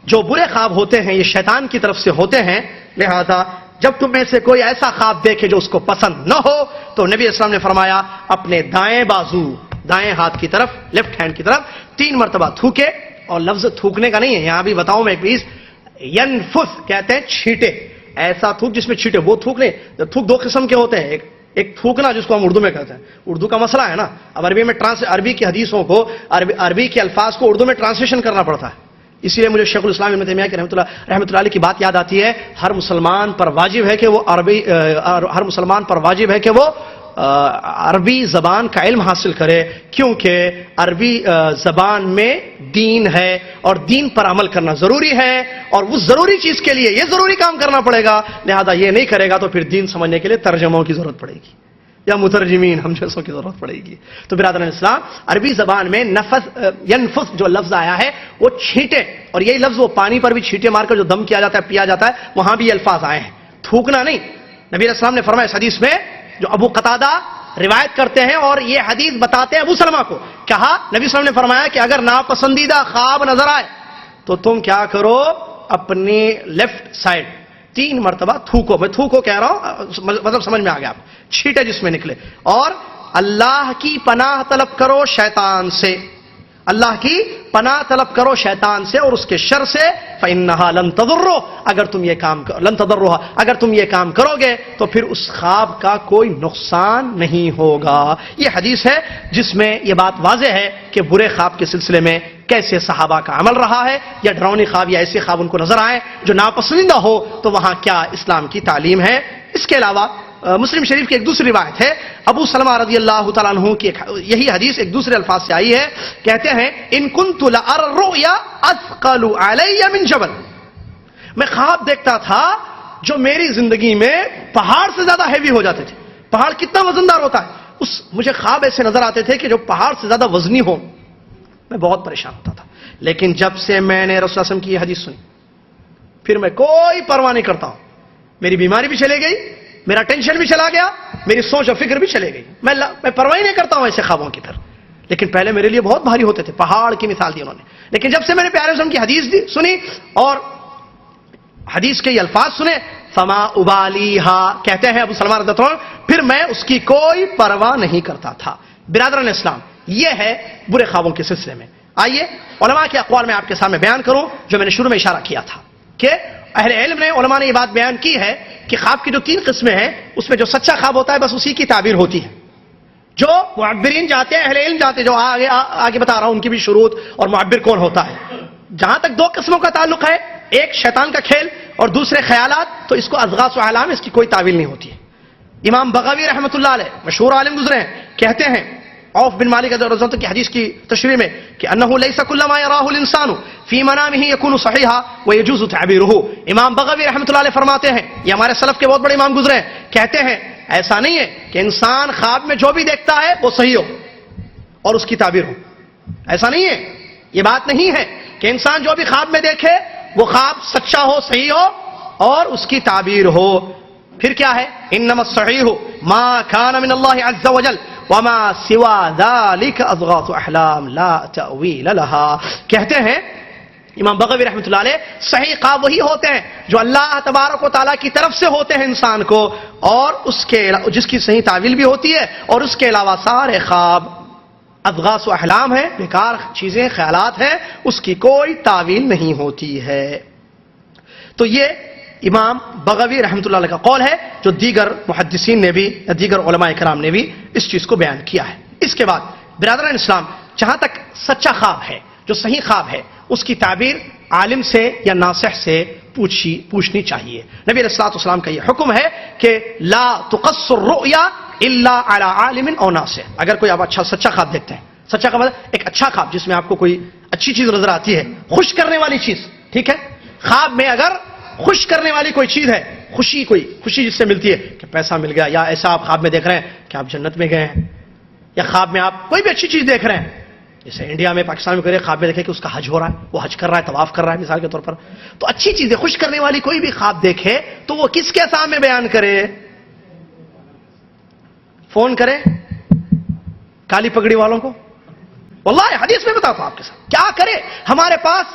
جو برے خواب ہوتے ہیں یہ شیطان کی طرف سے ہوتے ہیں، لہذا جب تم میں سے کوئی ایسا خواب دیکھے جو اس کو پسند نہ ہو، تو نبی اسلام نے فرمایا اپنے دائیں بازو، دائیں ہاتھ کی طرف، لیفٹ ہینڈ کی طرف 3 مرتبہ تھوکے، اور لفظ تھوکنے کا نہیں ہے یہاں بھی بتاؤں میں ایک چیز، ینفث کہتے ہیں چھینٹے، ایسا تھوک جس میں چھینٹے، وہ تھوک نہیں، تھوک 2 قسم کے ہوتے ہیں، ایک تھوکنا جس کو ہم اردو میں کہتے ہیں، اردو کا مسئلہ ہے نا، اب عربی کی حدیثوں کو، عربی کے الفاظ کو اردو میں ٹرانسلیشن کرنا پڑتا ہے، اس لیے مجھے شیخ الاسلام ابن تیمیہ کی رحمۃ اللہ علیہ کی بات یاد آتی ہے، ہر مسلمان پر واجب ہے کہ وہ عربی زبان کا علم حاصل کرے، کیونکہ عربی زبان میں دین ہے اور دین پر عمل کرنا ضروری ہے، اور اس ضروری چیز کے لیے یہ ضروری کام کرنا پڑے گا، لہذا یہ نہیں کرے گا تو پھر دین سمجھنے کے لیے ترجموں کی ضرورت پڑے گی یا مترجمین ہم جیسوں کی ضرورت پڑے گی۔ تو برادران اسلام، عربی زبان میں نفس ینفس جو لفظ آیا ہے وہ چھینٹے، اور یہی لفظ وہ پانی پر بھی چھینٹے مار کر جو دم کیا جاتا ہے، پیا جاتا ہے، وہاں بھی یہ الفاظ آئے ہیں، تھوکنا نہیں۔ نبی علیہ السلام نے فرمایا اس حدیث میں، جو ابو قتادہ روایت کرتے ہیں اور یہ حدیث بتاتے ہیں ابو سلمہ کو، کہا نبی صلی اللہ علیہ وسلم نے فرمایا کہ اگر ناپسندیدہ خواب نظر آئے تو تم کیا کرو، اپنی لیفٹ سائڈ 3 مرتبہ تھوکو، میں تھوکو کہہ رہا ہوں، مطلب سمجھ میں آ گیا، آپ چھیٹے جس میں نکلے، اور اللہ کی پناہ طلب کرو شیطان سے، اللہ کی پناہ طلب کرو شیطان سے اور اس کے شر سے، فإنها لن تضروا، اگر تم یہ کام لن تضروها، اگر تم یہ کام کرو گے تو پھر اس خواب کا کوئی نقصان نہیں ہوگا۔ یہ حدیث ہے جس میں یہ بات واضح ہے کہ برے خواب کے سلسلے میں کیسے صحابہ کا عمل رہا ہے، یا ڈراؤنی خواب یا ایسے خواب ان کو نظر آئے جو ناپسندیدہ ہو تو وہاں کیا اسلام کی تعلیم ہے۔ اس کے علاوہ مسلم شریف کی ایک دوسری روایت ہے، ابو سلمہ رضی اللہ تعالیٰ عنہ کی یہی حدیث ایک دوسرے الفاظ سے آئی ہے، کہتے ہیں ان کنت لأرى الرؤيا اثقل علی من جبل، میں خواب دیکھتا تھا جو میری زندگی میں پہاڑ سے زیادہ ہیوی ہو جاتے تھے۔ پہاڑ کتنا وزندار ہوتا ہے، مجھے خواب ایسے نظر آتے تھے کہ جو پہاڑ سے زیادہ وزنی ہو، میں بہت پریشان ہوتا تھا۔ لیکن جب سے میں نے رسول اللہ صلی اللہ علیہ وسلم کی یہ حدیث سنی، پھر میں کوئی پرواہ نہیں کرتا ہوں، میری بیماری بھی چلے گئی، میرا ٹینشن بھی چلا گیا، میری سوچ اور فکر بھی چلے گئی، میں پرواہ نہیں کرتا ہوں ایسے خوابوں کی طرف۔ لیکن پہلے میرے لیے بہت بھاری ہوتے تھے، پہاڑ کی مثال دی انہوں نے، لیکن جب سے میں نے پیارے رسول کی حدیث سنی اور حدیث کے یہ الفاظ سنے، فما ابالیہا، کہتے ہیں ابو سلمہ رضی اللہ عنہ، پھر میں اس کی کوئی پرواہ نہیں کرتا تھا۔ برادران اسلام، یہ ہے برے خوابوں کے سلسلے میں۔ آئیے علماء کے اقوال میں آپ کے سامنے بیان کروں، جو میں نے شروع میں اشارہ کیا تھا کہ اہل علم نے، علماء نے یہ بات بیان کی ہے کہ خواب کی جو 3 قسمیں ہیں، اس میں جو سچا خواب ہوتا ہے بس اسی کی تعبیر ہوتی ہے۔ جو معبرین جاتے ہیں، اہل علم جاتے ہیں، جو آگے بتا رہا ہوں ان کی بھی شروط اور معبر کون ہوتا ہے۔ جہاں تک 2 قسموں کا تعلق ہے، ایک شیطان کا کھیل اور دوسرے خیالات، تو اس کو اضغاث و احلام، اس کی کوئی تعویل نہیں ہوتی ہے۔ امام بغوی رحمۃ اللہ علیہ مشہور عالم گزرے ہیں، کہتے ہیں عوف بن مالک رضی اللہ عنہ کی حدیث کی تشریح میں کہ انه ليس كل ما يراه الانسان في منامه يكون صحيحا ويجوز تعبيره۔ امام بغوی رحمۃ اللہ علیہ فرماتے ہیں، یہ ہمارے سلف کے بہت بڑے امام گزرے ہیں، کہتے ہیں ایسا نہیں ہے کہ انسان خواب میں جو بھی دیکھتا ہے وہ صحیح ہو اور اس کی تعبیر ہو، ایسا نہیں ہے، یہ بات نہیں ہے کہ انسان جو بھی خواب میں دیکھے وہ خواب سچا ہو، صحیح ہو اور اس کی تعبیر ہو۔ پھر کیا ہے، انما الصحیح ما كان من الله عز وجل وما سوا ذلك اضغاث احلام لا تاویل لها۔ کہتے ہیں امام بغوی رحمۃ اللہ علیہ، صحیح خواب وہی ہوتے ہیں جو اللہ تبارک و تعالیٰ کی طرف سے ہوتے ہیں انسان کو، اور اس کے جس کی صحیح تعویل بھی ہوتی ہے، اور اس کے علاوہ سارے خواب اضغاث و احلام ہیں، بیکار چیزیں، خیالات ہیں، اس کی کوئی تعویل نہیں ہوتی ہے۔ تو یہ امام بغوی رحمۃ اللہ علیہ کا قول ہے، جو دیگر محدثین نے بھی یا دیگر علماء کرام نے بھی اس چیز کو بیان کیا ہے۔ اس کے بعد برادران اسلام، جہاں تک سچا خواب ہے، جو صحیح خواب ہے، اس کی تعبیر عالم سے یا ناصح سے پوچھنی چاہیے۔ نبی علیہ الصلوۃ والسلام کا یہ حکم ہے کہ لا تقص الرؤیا الا علی عالم او ناصح۔ اگر کوئی آپ اچھا سچا خواب دیکھتے ہیں، سچا خواب ایک اچھا خواب جس میں آپ کو کوئی اچھی چیز نظر آتی ہے، خوش کرنے والی چیز، ٹھیک ہے، خواب میں اگر خوش کرنے والی کوئی چیز ہے، خوشی جس سے ملتی ہے کہ پیسہ مل گیا، یا ایسا آپ خواب میں دیکھ رہے ہیں کہ آپ جنت میں گئے ہیں، یا خواب میں آپ کوئی بھی اچھی چیز دیکھ رہے ہیں، جیسے انڈیا میں، پاکستان میں خواب میں دیکھے کہ اس کا حج ہو رہا ہے، وہ حج کر رہا ہے، طواف کر رہا ہے مثال کے طور پر، تو اچھی چیزیں خوش کرنے والی کوئی بھی خواب دیکھے تو وہ کس کے سامنے بیان کرے؟ فون کرے کالی پگڑی والوں کو؟ واللہ حدیث میں بتاتا ہوں آپ کے ساتھ کیا کرے۔ ہمارے پاس،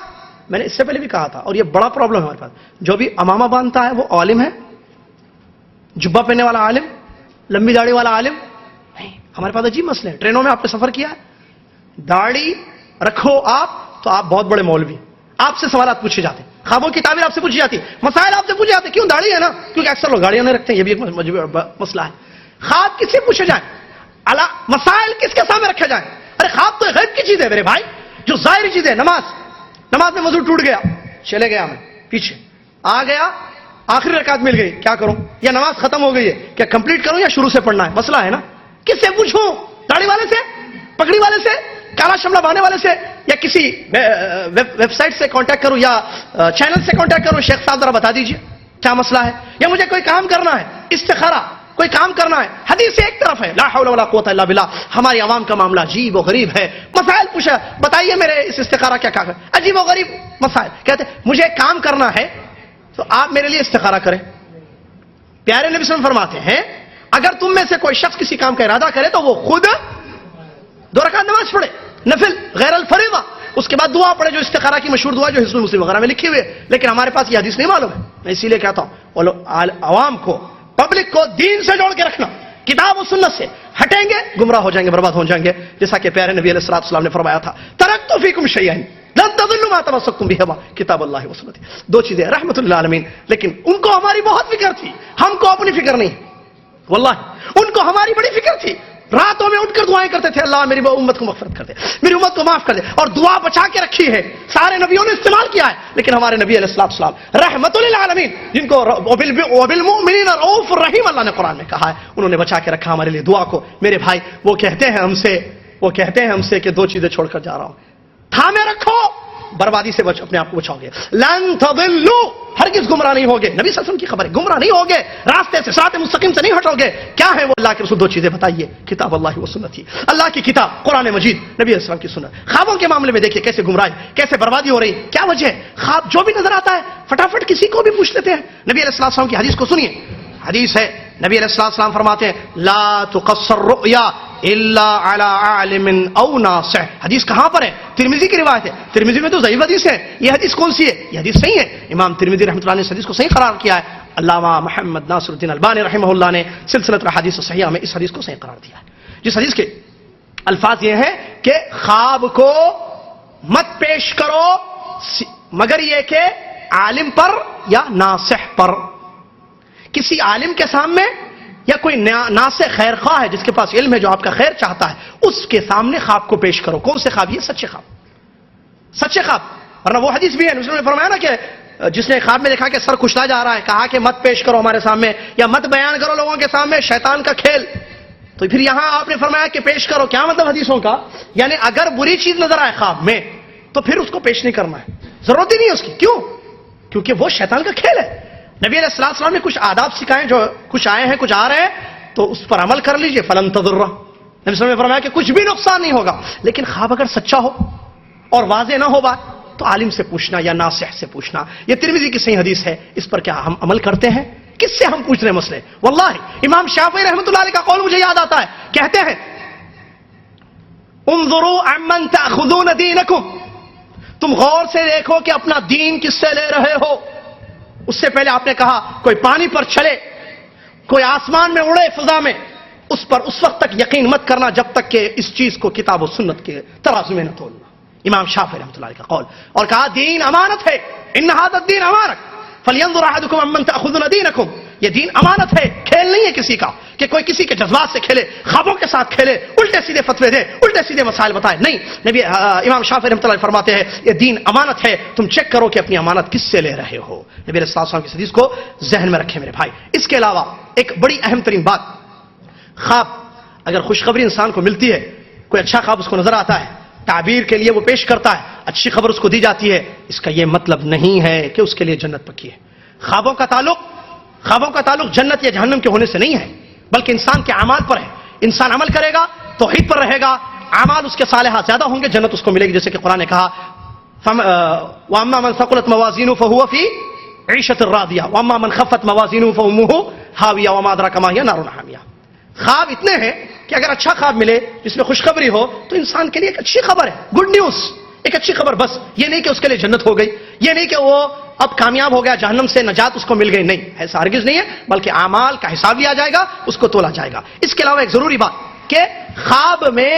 میں نے اس سے پہلے بھی کہا تھا، اور یہ بڑا پرابلم ہے ہمارے پاس، جو بھی امامہ باندھتا ہے وہ عالم ہے، جبہ پہننے والا عالم، لمبی داڑھی والا عالم نہیں۔ ہمارے پاس عجیب مسئلے ہیں، ٹرینوں میں آپ نے سفر کیا ہے، داڑھی رکھو آپ تو آپ بہت بڑے مولوی، آپ سے سوالات پوچھے جاتے ہیں، خوابوں کی تعبیر آپ سے پوچھی جاتی ہے، مسائل آپ سے پوچھے جاتے ہیں، کیوں؟ داڑھی ہے نا، کیونکہ اکثر لوگ گاڑیاں نہیں رکھتے ہیں، یہ بھی ایک مسئلہ ہے۔ خواب کس سے پوچھے جائیں، مسائل کس کے سامنے رکھے جائیں؟ ارے خواب تو غیب کی چیز ہے میرے بھائی، جو ظاہری چیز ہے، نماز میں وضو ٹوٹ گیا، چلے گیا میں پیچھے آ گیا، آخری رکعت مل گئی، کیا کروں؟ یا نماز ختم ہو گئی ہے، کیا کمپلیٹ کروں یا شروع سے پڑھنا ہے؟ مسئلہ ہے نا، کس سے پوچھوں؟ داڑھی والے سے، پگڑی والے سے، کالا شملہ باندھنے والے سے، یا کسی ویب سائٹ سے کانٹیکٹ کروں یا چینل سے کانٹیکٹ کروں؟ شیخ صاحب ذرا بتا دیجئے کیا مسئلہ ہے، یا مجھے کوئی کام کرنا ہے، استخارہ کوئی کام کرنا ہے. حدیث ایک طرف ہے، لا حول ولا قوت الا باللہ. ہماری عوام کا معاملہ عجیب و غریب ہے. مسائل پوچھا، بتائیے میرے اس استخارہ کیا کام ہے، عجیب و غریب مسائل. کہتے مجھے کام کرنا ہے تو آپ میرے لیے استخارہ کریں. پیارے نبی صلی اللہ علیہ وسلم فرماتے ہیں اگر تم میں سے کوئی شخص کسی کام کا ارادہ کرے تو وہ خود 2 رکعت نماز پڑھے نفل غیر الفریضہ، اس کے بعد دعا پڑھے جو استخارہ کی مشہور دعا جو حزب المسلم وغیرہ میں لکھی ہوئی ہے. لیکن ہمارے پاس یہ حدیث نہیں معلوم ہے. میں اسی لیے کہتا ہوں عوام کو، پبلک کو دین سے جوڑ کے رکھنا. کتاب و سنت سے ہٹیں گے گمراہ ہو جائیں گے، برباد ہو جائیں گے. جیسا کہ پیارے نبی علیہ الصلوۃ والسلام نے فرمایا تھا ترکت فیکم شیئین لن تضلوا ما تمسکتم بہ کتاب اللہ و سنتی. 2 چیزیں رحمت للعالمین. لیکن ان کو ہماری بہت فکر تھی، ہم کو اپنی فکر نہیں. واللہ ان کو ہماری بڑی فکر تھی. راتوں میں اٹھ کر دعائیں کرتے تھے اللہ میری امت کو مغفرت کر دے، میری امت کو معاف کر دے. اور دعا بچا کے رکھی ہے، سارے نبیوں نے استعمال کیا ہے. لیکن ہمارے نبی علیہ الصلوۃ والسلام رحمت للعالمین، جن کو وبالمؤمنین رؤوف الرحیم اللہ نے قرآن میں کہا ہے، انہوں نے بچا کے رکھا ہمارے لیے دعا کو. میرے بھائی وہ کہتے ہیں ہم سے کہ 2 چیزیں چھوڑ کر جا رہا ہوں، تھامے رکھو، بربادی سے اپنے آپ کو بچاؤ گے. لن تضلوا، ہرگز گمراہ نہیں ہوگے. نبی صلی اللہ علیہ وسلم کی خبر ہے، گمراہ نہیں ہوگے، راستے سے صراط مستقیم سے نہیں ہٹو گے. کیا ہے وہ؟ اللہ کے رسول 2 چیزیں بتائیے، کتاب اللہ و سنت. اللہ کی کتاب قرآن مجید، نبی علیہ السلام کی سنت. خوابوں کے معاملے میں دیکھیے کیسے گمراہی، کیسے بربادی ہو رہی. کیا وجہ ہے؟ خواب جو بھی نظر آتا ہے فٹافٹ کسی کو بھی پوچھ لیتے ہیں. نبی علیہ السلام کی حدیث کو سنیے. حدیث ہے نبی علیہ السلام فرماتے ہیں لا تقصر رؤیا الا علی عالم او ناصح. حدیث کہاں پر ہے؟ ترمذی کی روایت ہے. ترمذی میں تو ضعیف حدیث ہے. یہ حدیث کون سی ہے؟ یہ حدیث صحیح ہے. امام ترمذی رحمۃ اللہ نے اس حدیث کو صحیح قرار کیا ہے. علامہ محمد ناصر الدین البانی رحمہ اللہ نے سلسلۃ الاحادیث الصحیحہ میں اس حدیث کو صحیح قرار دیا ہے. جس حدیث کے الفاظ یہ ہیں کہ خواب کو مت پیش کرو مگر یہ کہ عالم پر یا ناصح پر. کسی عالم کے سامنے یا کوئی ناصح خیر خواہ ہے جس کے پاس علم ہے، جو آپ کا خیر چاہتا ہے، اس کے سامنے خواب کو پیش کرو. کون سے خواب؟ یہ سچے خواب، سچے خواب. ورنہ وہ حدیث بھی ہے، اس نے فرمایا نا کہ جس نے خواب میں دیکھا کہ سر کچلا جا رہا ہے، کہا کہ مت پیش کرو ہمارے سامنے یا مت بیان کرو لوگوں کے سامنے، شیطان کا کھیل. تو پھر یہاں آپ نے فرمایا کہ پیش کرو. کیا مطلب حدیثوں کا؟ یعنی اگر بری چیز نظر آئے خواب میں تو پھر اس کو پیش نہیں کرنا ہے، ضرورت ہی نہیں ہے اس کی. کیوں؟ کیونکہ وہ شیطان کا کھیل ہے. نبی علیہ السلام نے کچھ آداب سکھائے، جو کچھ آئے ہیں کچھ آ رہے ہیں تو اس پر عمل کر لیجئے. فلن تضر، نبی صلی اللہ علیہ وسلم نے فرمایا کہ کچھ بھی نقصان نہیں ہوگا. لیکن خواب اگر سچا ہو اور واضح نہ ہو بات تو عالم سے پوچھنا یا ناصح سے پوچھنا. یہ ترمذی کی صحیح حدیث ہے. اس پر کیا ہم عمل کرتے ہیں؟ کس سے ہم پوچھ رہے ہیں مسئلے؟ واللہ امام شافعی رحمۃ اللہ علیہ کا قول مجھے یاد آتا ہے. کہتے ہیں انظروا عمن تاخذون دینکم، تم غور سے دیکھو کہ اپنا دین کس سے لے رہے ہو. اس سے پہلے آپ نے کہا کوئی پانی پر چلے، کوئی آسمان میں اڑے فضا میں، اس پر اس وقت تک یقین مت کرنا جب تک کہ اس چیز کو کتاب و سنت کے ترازو میں نہ تولنا. امام شافعی رحمۃ اللہ علیہ کا قول. اور کہا دین امانت ہے، ان ھذا الدین امانت فلینظر احدکم عمن تاخذون دینکم. یہ دین امانت ہے، کھیل نہیں ہے کسی کا کہ کوئی کسی کے جذبات سے کھیلے، خوابوں کے ساتھ کھیلے، الٹے سیدھے فتوے دے، الٹے سیدھے مسائل بتائے. نہیں، نبی امام شافعی رحمۃ اللہ فرماتے ہیں یہ دین امانت ہے، تم چیک کرو کہ اپنی امانت کس سے لے رہے ہو. نبی علیہ السلام کی حدیث کو ذہن میں رکھیں میرے بھائی. اس کے علاوہ ایک بڑی اہم ترین بات، خواب اگر خوشخبری انسان کو ملتی ہے، کوئی اچھا خواب اس کو نظر آتا ہے، تعبیر کے لیے وہ پیش کرتا ہے، اچھی خبر اس کو دی جاتی ہے، اس کا یہ مطلب نہیں ہے کہ اس کے لیے جنت پکی ہے. خوابوں کا تعلق جنت یا جہنم کے ہونے سے نہیں ہے، بلکہ انسان کے اعمال پر ہے. انسان عمل کرے گا توحید پر رہے گا، اعمال اس کے صالحات زیادہ ہوں گے، جنت اس کو ملے گی. جیسے کہ قرآن نے کہا وَأَمَّا مَنْ ثَقُلَتْ مَوَازِينُهُ فَهُوَ فِي عِيشَةٍ رَاضِيَةٍ وَأَمَّا مَنْ خَفَّتْ مَوَازِينُهُ فَأُمُّهُ هَاوِيَةٌ وَمَا أَدْرَاكَ مَا هِيَ نَارٌ حَامِيَةٌ. خواب اتنے ہیں کہ اگر اچھا خواب ملے جس میں خوشخبری ہو تو انسان کے لیے ایک اچھی خبر ہے، گڈ نیوز، ایک اچھی خبر. بس یہ نہیں کہ اس کے لیے جنت ہو گئی، یہ نہیں کہ وہ اب کامیاب ہو گیا، جہنم سے نجات اس کو مل گئی. نہیں، ایسا ہرگز نہیں ہے، بلکہ اعمال کا حساب لیا جائے گا، اس کو تولا جائے گا. اس کے علاوہ ایک ضروری بات کہ خواب میں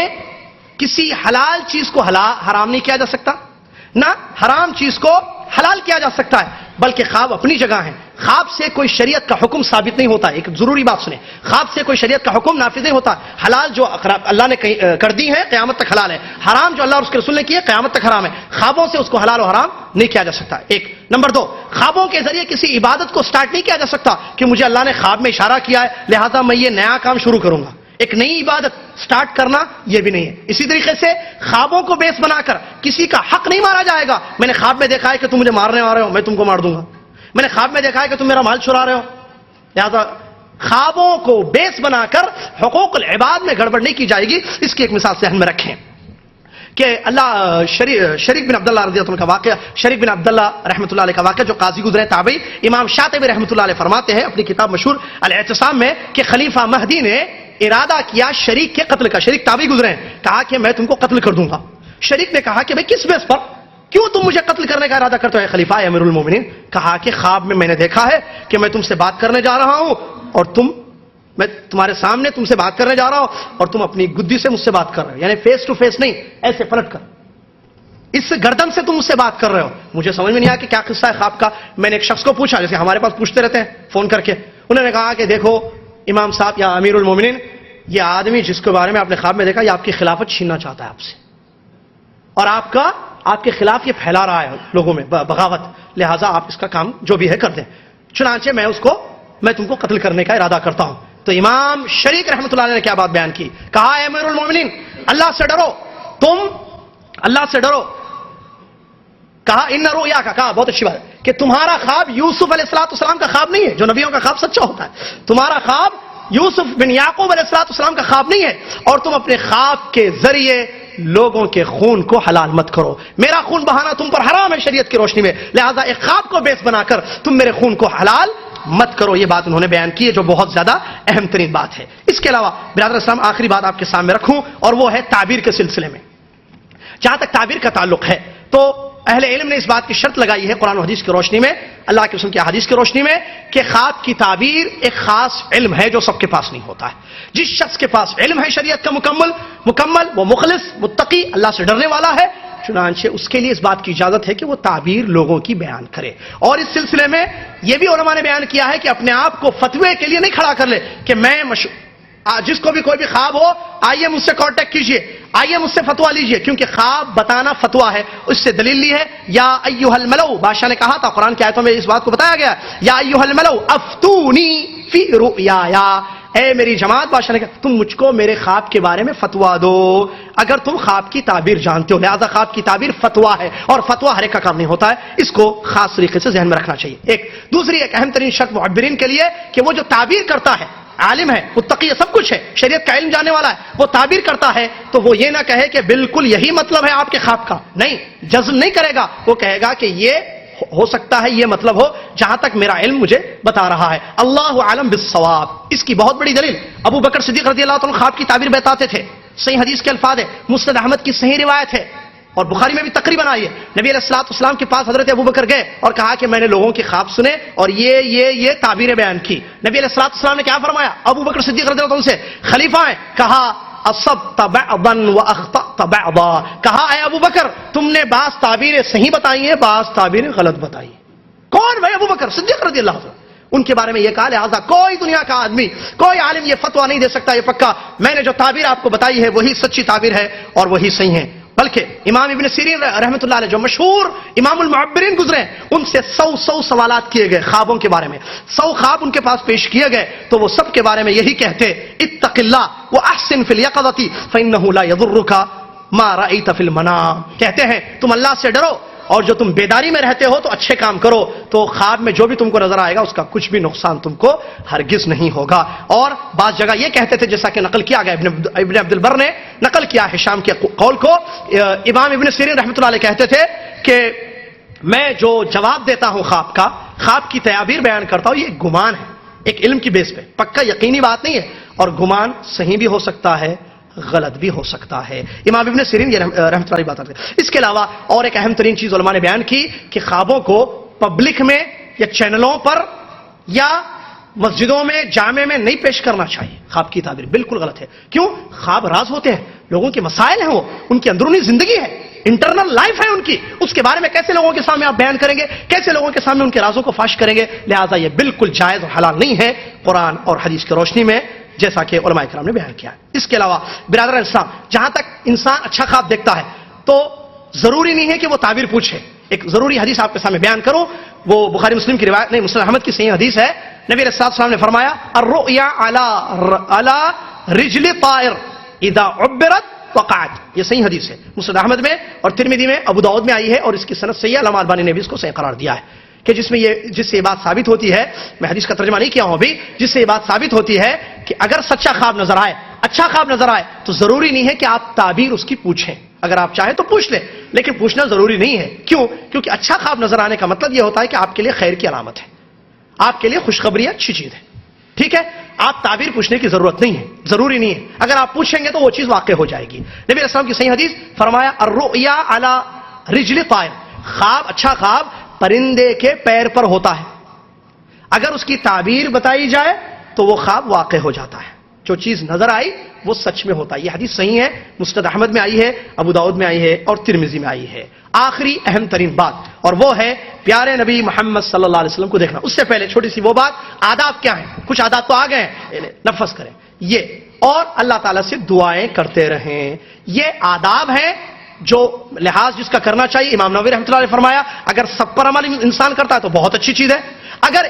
کسی حلال چیز کو حرام نہیں کیا جا سکتا، نہ حرام چیز کو حلال کیا جا سکتا ہے، بلکہ خواب اپنی جگہ ہے. خواب سے کوئی شریعت کا حکم ثابت نہیں ہوتا. ایک ضروری بات سنیں، خواب سے کوئی شریعت کا حکم نافذ نہیں ہوتا. حلال جو اللہ نے کر دی ہے قیامت تک حلال ہے، حرام جو اللہ اور اس کے رسول نے کی ہے قیامت تک حرام ہے. خوابوں سے اس کو حلال و حرام نہیں کیا جا سکتا. ایک نمبر 2، خوابوں کے ذریعے کسی عبادت کو سٹارٹ نہیں کیا جا سکتا کہ مجھے اللہ نے خواب میں اشارہ کیا ہے لہذا میں یہ نیا کام شروع کروں گا. ایک نئی عبادت سٹارٹ کرنا یہ بھی نہیں ہے. اسی طریقے سے خوابوں کو بیس بنا کر کسی کا حق نہیں مارا جائے گا. میں نے خواب میں دیکھا ہے کہ تم مجھے مارنے آ رہے ہو, میں تم کو مار دوں گا. میں نے خواب میں دیکھا ہے کہ تم میرا مال چرا رہے ہو. لہذا خوابوں کو بیس بنا کر حقوق العباد میں گڑبڑ نہیں کی جائے گی. اس کی ایک مثال ذہن میں رکھیں کہ اللہ شریک بن عبداللہ رضی اللہ عنہ کا واقعہ, شریک بن عبداللہ رحمۃ اللہ علیہ کا واقعہ جو قاضی گزرے تابعی, امام شاطبی رحمۃ اللہ علیہ فرماتے ہیں اپنی کتاب مشہور الاعتصام میں کہ خلیفہ مہدی نے ارادہ کیا شریک کے قتل کا. شریک تابعی گزرے ہیں, کہا کہ میں تم کو قتل کر دوں گا. شریک نے کہا کہ بھئی کس بیس پر, کیوں تم مجھے قتل کرنے کا ارادہ کرتے ہو خلیفہ امیر المومنین؟ کہا کہ خواب میں نے دیکھا ہے کہ میں تم سے بات کرنے جا رہا ہوں اور میں تمہارے سامنے تم سے بات کرنے جا رہا ہوں اور تم اپنی گدی سے مجھ سے بات کر رہے ہو, یعنی فیس ٹو فیس نہیں, ایسے پلٹ کر اس گردن سے تم مجھ سے بات کر رہے ہو. مجھے سمجھ میں نہیں آیا کہ کیا قصہ ہے خواب کا. میں نے ایک شخص کو پوچھا, جیسے ہمارے پاس پوچھتے رہتے ہیں فون کر کے. انہوں نے کہا کہ دیکھو امام صاحب یا امیر المومنین, یہ آدمی جس کے بارے میں آپ نے خواب میں دیکھا یہ آپ کی خلافت چھیننا چاہتا ہے آپ سے, اور آپ کے خلاف یہ پھیلا رہا ہے لوگوں میں بغاوت, لہٰذا آپ اس کا کام جو بھی ہے کر دیں. چنانچہ میں تم کو قتل کرنے کا ارادہ کرتا ہوں. تو امام شریک رحمۃ اللہ علیہ نے کیا بات بیان کی, کہا اے امیر المومنین اللہ سے ڈرو, تم اللہ سے ڈرو. کہا ان رؤیا کا, کہا بہت اچھی بات ہے کہ تمہارا خواب یوسف علیہ السلام کا خواب نہیں ہے, جو نبیوں کا خواب سچا ہوتا ہے. تمہارا خواب یوسف بن یعقوب علیہ السلام کا خواب نہیں ہے, اور تم اپنے خواب کے ذریعے لوگوں کے خون کو حلال مت کرو. میرا خون بہانا تم پر حرام ہے شریعت کی روشنی میں, لہذا ایک خواب کو بیس بنا کر تم میرے خون کو حلال مت کرو. یہ بات انہوں نے بیان کی ہے جو بہت زیادہ اہم ترین بات ہے. اس کے علاوہ برادر اسلام آخری بات آپ کے سامنے رکھوں, اور وہ ہے تعبیر کے سلسلے میں. جہاں تک تعبیر کا تعلق ہے تو اہل علم نے اس بات کی شرط لگائی ہے قرآن و حدیث کی روشنی میں, اللہ کے رسول کی حدیث کی روشنی میں, کہ خواب کی تعبیر ایک خاص علم ہے جو سب کے پاس نہیں ہوتا ہے. جس شخص کے پاس علم ہے شریعت کا مکمل وہ مخلص متقی اللہ سے ڈرنے والا ہے, چنانچہ اس کے لیے اس بات کی اجازت ہے کہ وہ تعبیر لوگوں کی بیان کرے. اور اس سلسلے میں یہ بھی علماء نے بیان کیا ہے کہ اپنے آپ کو فتوے کے لیے نہیں کھڑا کر لے کہ میں جس کو بھی کوئی بھی خواب ہو آئیے مجھ سے کانٹیکٹ کیجئے, آئیے مجھ سے فتوا لیجئے, کیونکہ خواب بتانا فتوا ہے. اس سے دلیل لی ہے یا ایھا الملؤ, بادشاہ نے کہا تھا قرآن کی آیتوں میں اس بات کو بتایا گیا, یا ایھا الملؤ افتونی فی رؤیایا, اے میری جماعت, بادشاہ نے کہا تم مجھ کو میرے خواب کے بارے میں فتوا دو اگر تم خواب کی تعبیر جانتے ہو. لہذا خواب کی تعبیر فتوا ہے, اور فتوا ہر ایک کا کام نہیں ہوتا ہے, اس کو خاص طریقے سے ذہن میں رکھنا چاہیے. دوسری ایک اہم ترین شرط معبرین کے لیے کہ وہ جو تعبیر کرتا ہے عالم ہے, متقی ہے, سب کچھ ہے, شریعت کا علم جاننے والا ہے, وہ تعبیر کرتا ہے تو وہ یہ نہ کہے کہ بالکل یہی مطلب ہے آپ کے خواب کا, نہیں, جزم نہیں کرے گا. وہ کہے گا کہ یہ ہو سکتا ہے یہ مطلب ہو جہاں تک میرا علم مجھے بتا رہا ہے. اللہ عالم بالصواب. اس کی بہت بڑی دلیل ابو بکر صدیق رضی اللہ عنہ خواب کی تعبیر بتاتے تھے. صحیح حدیث کے الفاظ ہے, مسند احمد کی صحیح روایت ہے, اور بخاری میں بھی تقریباً آئی ہے. نبی علیہ الصلوۃ والسلام کے پاس حضرت ابو بکر گئے اور کہا کہ میں نے لوگوں کے خواب سنے اور یہ تعبیریں بیان کی. نبی علیہ الصلوۃ والسلام نے کیا فرمایا, ابو بکر صدیق رضی اللہ عنہ سے خلیفہ ہیں, کہا اصبت بعضا واخطأت بعضا, کہا اے ابو بکر تم نے بعض تعبیریں صحیح بتائی ہیں, بعض تعبیریں غلط بتائی. کون بھائی ابو بکر صدیق رضی اللہ عنہ, ان کے بارے میں یہ کہا لہذا کوئی دنیا کا آدمی کوئی عالم یہ فتویٰ نہیں دے سکتا یہ پکا میں نے جو تعبیر آپ کو بتائی ہے وہی سچی تعبیر ہے اور وہی صحیح ہے. بلکہ امام ابن سیرین رحمۃ اللہ علیہ جو مشہور امام المعبرین گزرے, ان سے 100 سوالات کیے گئے خوابوں کے بارے میں, 100 خواب ان کے پاس پیش کیے گئے, تو وہ سب کے بارے میں یہی کہتے اتق اللہ واحسن فی الیقظۃ فانہ لا یضرک ما رأیت فی المنام. کہتے ہیں تم اللہ سے ڈرو اور جو تم بیداری میں رہتے ہو تو اچھے کام کرو, تو خواب میں جو بھی تم کو نظر آئے گا اس کا کچھ بھی نقصان تم کو ہرگز نہیں ہوگا. اور بعض جگہ یہ کہتے تھے جیسا کہ نقل کیا گیا, ابن عبد البر نے نقل کیا ہشام کے قول کو, امام ابن سیرین رحمۃ اللہ علیہ کہتے تھے کہ میں جو جواب دیتا ہوں خواب کی تعبیر بیان کرتا ہوں, یہ ایک گمان ہے, ایک علم کی بیس پہ, پکا یقینی بات نہیں ہے, اور گمان صحیح بھی ہو سکتا ہے غلط بھی ہو سکتا ہے. امام ابن سیرین یہ رحمۃ اللہ بات کرتے ہیں. اس کے علاوہ اور ایک اہم ترین چیز علماء نے بیان کی کہ خوابوں کو پبلک میں یا چینلوں پر یا مسجدوں میں جامع میں نہیں پیش کرنا چاہیے. خواب کی تعبیر بالکل غلط ہے. کیوں؟ خواب راز ہوتے ہیں, لوگوں کے مسائل ہیں, وہ ان کی اندرونی زندگی ہے, انٹرنل لائف ہے ان کی, اس کے بارے میں کیسے لوگوں کے سامنے آپ بیان کریں گے, کیسے لوگوں کے سامنے ان کے رازوں کو فاش کریں گے. لہٰذا یہ بالکل جائز اور حلال نہیں ہے قرآن اور حدیث کی روشنی میں, جیسا کہ علماء کرام نے بیان کیا ہے. اس کے علاوہ برادر اسلام, جہاں تک انسان اچھا خواب دیکھتا ہے تو ضروری نہیں ہے کہ وہ تعبیر پوچھے. ایک ضروری حدیث آپ کے سامنے بیان کروں, وہ بخاری مسلم کی روایت نہیں, مسلم احمد کی صحیح حدیث ہے. نبی علیہ الصلوۃ والسلام نے فرمایا الرؤیا علی رجل طائر اذا عبرت وقعت. یہ صحیح حدیث ہے, مسند احمد میں اور ترمذی میں, ابو داؤد میں آئی ہے, اور اس کی سند صحیح ہے. علامہ البانی نے بھی اس کو صحیح قرار دیا ہے کہ جس سے یہ بات ثابت ہوتی ہے, میں حدیث کا ترجمہ نہیں کیا ہوں ابھی, جس سے یہ بات ثابت ہوتی ہے کہ اگر سچا خواب نظر آئے, اچھا خواب نظر آئے, تو ضروری نہیں ہے کہ آپ تعبیر اس کی پوچھیں. اگر آپ چاہیں تو پوچھ لیں, لیکن پوچھنا ضروری نہیں ہے. کیوں؟ کیونکہ اچھا خواب نظر آنے کا مطلب یہ ہوتا ہے کہ آپ کے لیے خیر کی علامت ہے, آپ کے لیے خوشخبری اچھی چیز ہے. ٹھیک ہے, آپ تعبیر پوچھنے کی ضرورت نہیں ہے, ضروری نہیں ہے. اگر آپ پوچھیں گے تو وہ چیز واقع ہو جائے گی. نبی علیہ السلام کی صحیح حدیث فرمایا الرؤیا علی رجل طائر, خواب, اچھا خواب پرندے کے پیر پر ہوتا ہے. اگر اس کی تعبیر بتائی جائے تو وہ خواب واقع ہو جاتا ہے. جو چیز نظر آئی وہ سچ میں ہوتا ہے. یہ حدیث صحیح ہے, مسند احمد میں آئی ہے, ابو داؤد میں آئی ہے, اور ترمذی میں آئی ہے. آخری اہم ترین بات, اور وہ ہے پیارے نبی محمد صلی اللہ علیہ وسلم کو دیکھنا. اس سے پہلے چھوٹی سی وہ بات, آداب کیا ہیں؟ کچھ آداب تو آ گئے ہیں, نفذ کریں یہ, اور اللہ تعالیٰ سے دعائیں کرتے رہیں. یہ آداب ہیں جو لحاظ جس کا کرنا چاہیے. امام نووی رحمۃ اللہ علیہ فرمایا اگر سب پر عمل انسان کرتا ہے تو بہت اچھی چیز ہے, اگر